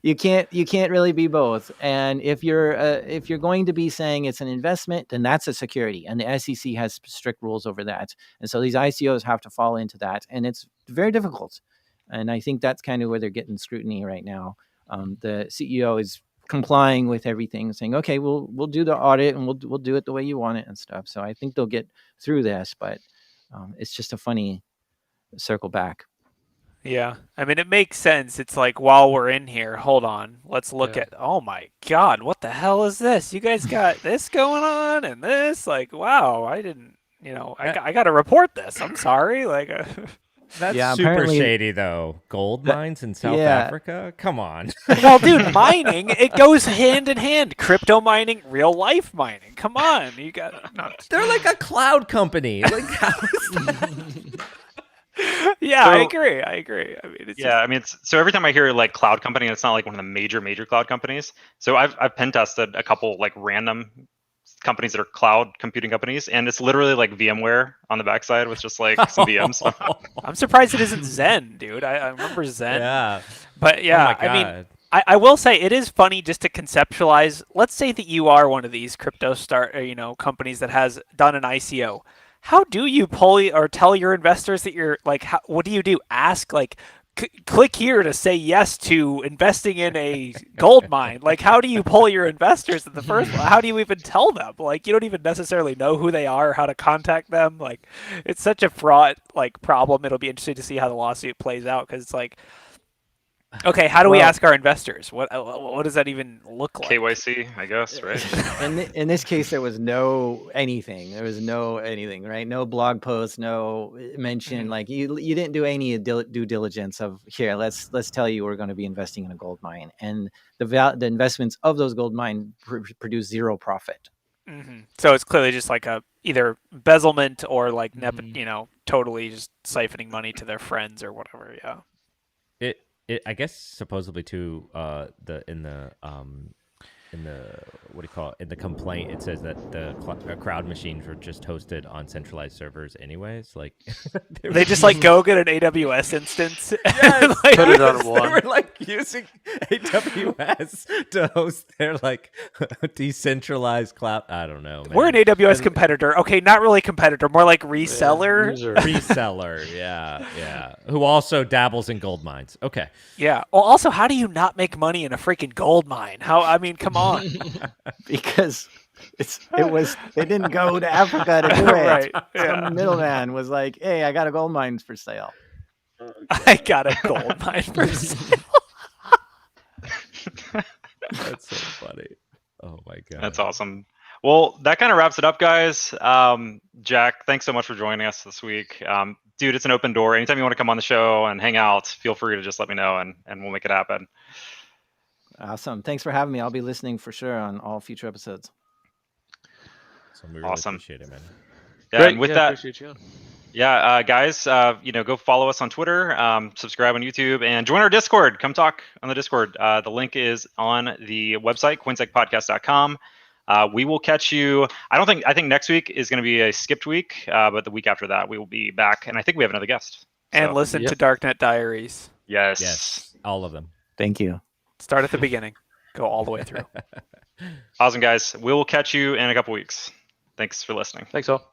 you can't really be both. And if you're going to be saying it's an investment, then that's a security, and the SEC has strict rules over that. And so these ICOs have to fall into that, and it's very difficult. And I think that's kind of where they're getting scrutiny right now. The CEO is complying with everything, saying, "Okay, we'll do the audit and we'll do it the way you want it and stuff." So I think they'll get through this, but it's just a funny circle back. Yeah, I mean, it makes sense. It's like, while we're in here, hold on, let's look at, oh my God, what the hell is this? You guys got this going on and this? Like, wow, I didn't, I got to report this. I'm sorry. Like, that's super shady, though. Gold mines in South Africa? Come on. Well, dude, mining, it goes hand in hand. Crypto mining, real life mining. Come on. You got. They're like a cloud company. Like, how is that? Yeah, So- I agree. I mean, it's Yeah, I mean, so every time I hear like cloud company, and it's not like one of the major cloud companies. So I've pen tested a couple like random companies that are cloud computing companies, and it's literally like VMware on the backside with just like some VMs. I'm surprised it isn't Zen, dude. I remember Zen. Yeah. But yeah, Oh my I mean, God. I will say it is funny just to conceptualize. Let's say that you are one of these crypto companies that has done an ICO. How do you pull or tell your investors that you're like, what do you do? Ask like, click here to say yes to investing in a gold mine. Like, how do you pull your investors in the first place? How do you even tell them? Like, you don't even necessarily know who they are, how to contact them. Like, it's such a fraught like problem. It'll be interesting to see how the lawsuit plays out because it's like, okay, how do we ask our investors? What does that even look like? KYC, I guess, right? In this case, there was no anything. There was no anything, right? No blog post, no mention. Like you didn't do any due diligence of here. Let's tell you we're going to be investing in a gold mine, and the investments of those gold mines produce zero profit. Mm-hmm. So it's clearly just like a either embezzlement or like totally just siphoning money to their friends or whatever. Yeah. It I guess supposedly too in the what do you call it, in the complaint it says that the crowd machines were just hosted on centralized servers anyways, like they just like go get an AWS instance and Put it on they one. were like using AWS to host their like decentralized cloud. I don't know, man. We're an AWS competitor. Okay, not really competitor, more like reseller. Reseller, yeah, who also dabbles in gold mines. Okay. Yeah. Well, also, how do you not make money in a freaking gold mine? I mean, come on. Because they didn't go to Africa to do it. Right. Some middleman was like, "Hey, I got a gold mine for sale." I got a gold mine for sale. That's so funny. Oh my God. That's awesome. Well, that kind of wraps it up, guys. Jack, thanks so much for joining us this week. Dude, it's an open door. Anytime you want to come on the show and hang out, feel free to just let me know and we'll make it happen. Awesome. Thanks for having me. I'll be listening for sure on all future episodes. So we really Awesome. appreciate it, man. Yeah, Great. and with Yeah, that, appreciate you. yeah, guys, go follow us on Twitter, subscribe on YouTube, and join our Discord. Come talk on the Discord. The link is on the website, coinsecpodcast.com. We will catch you. I think next week is going to be a skipped week, but the week after that we will be back, and I think we have another guest. And So, listen to Darknet Diaries. Yes, all of them. Thank you. Start at the beginning. Go all the way through. Awesome, guys. We will catch you in a couple weeks. Thanks for listening. Thanks all.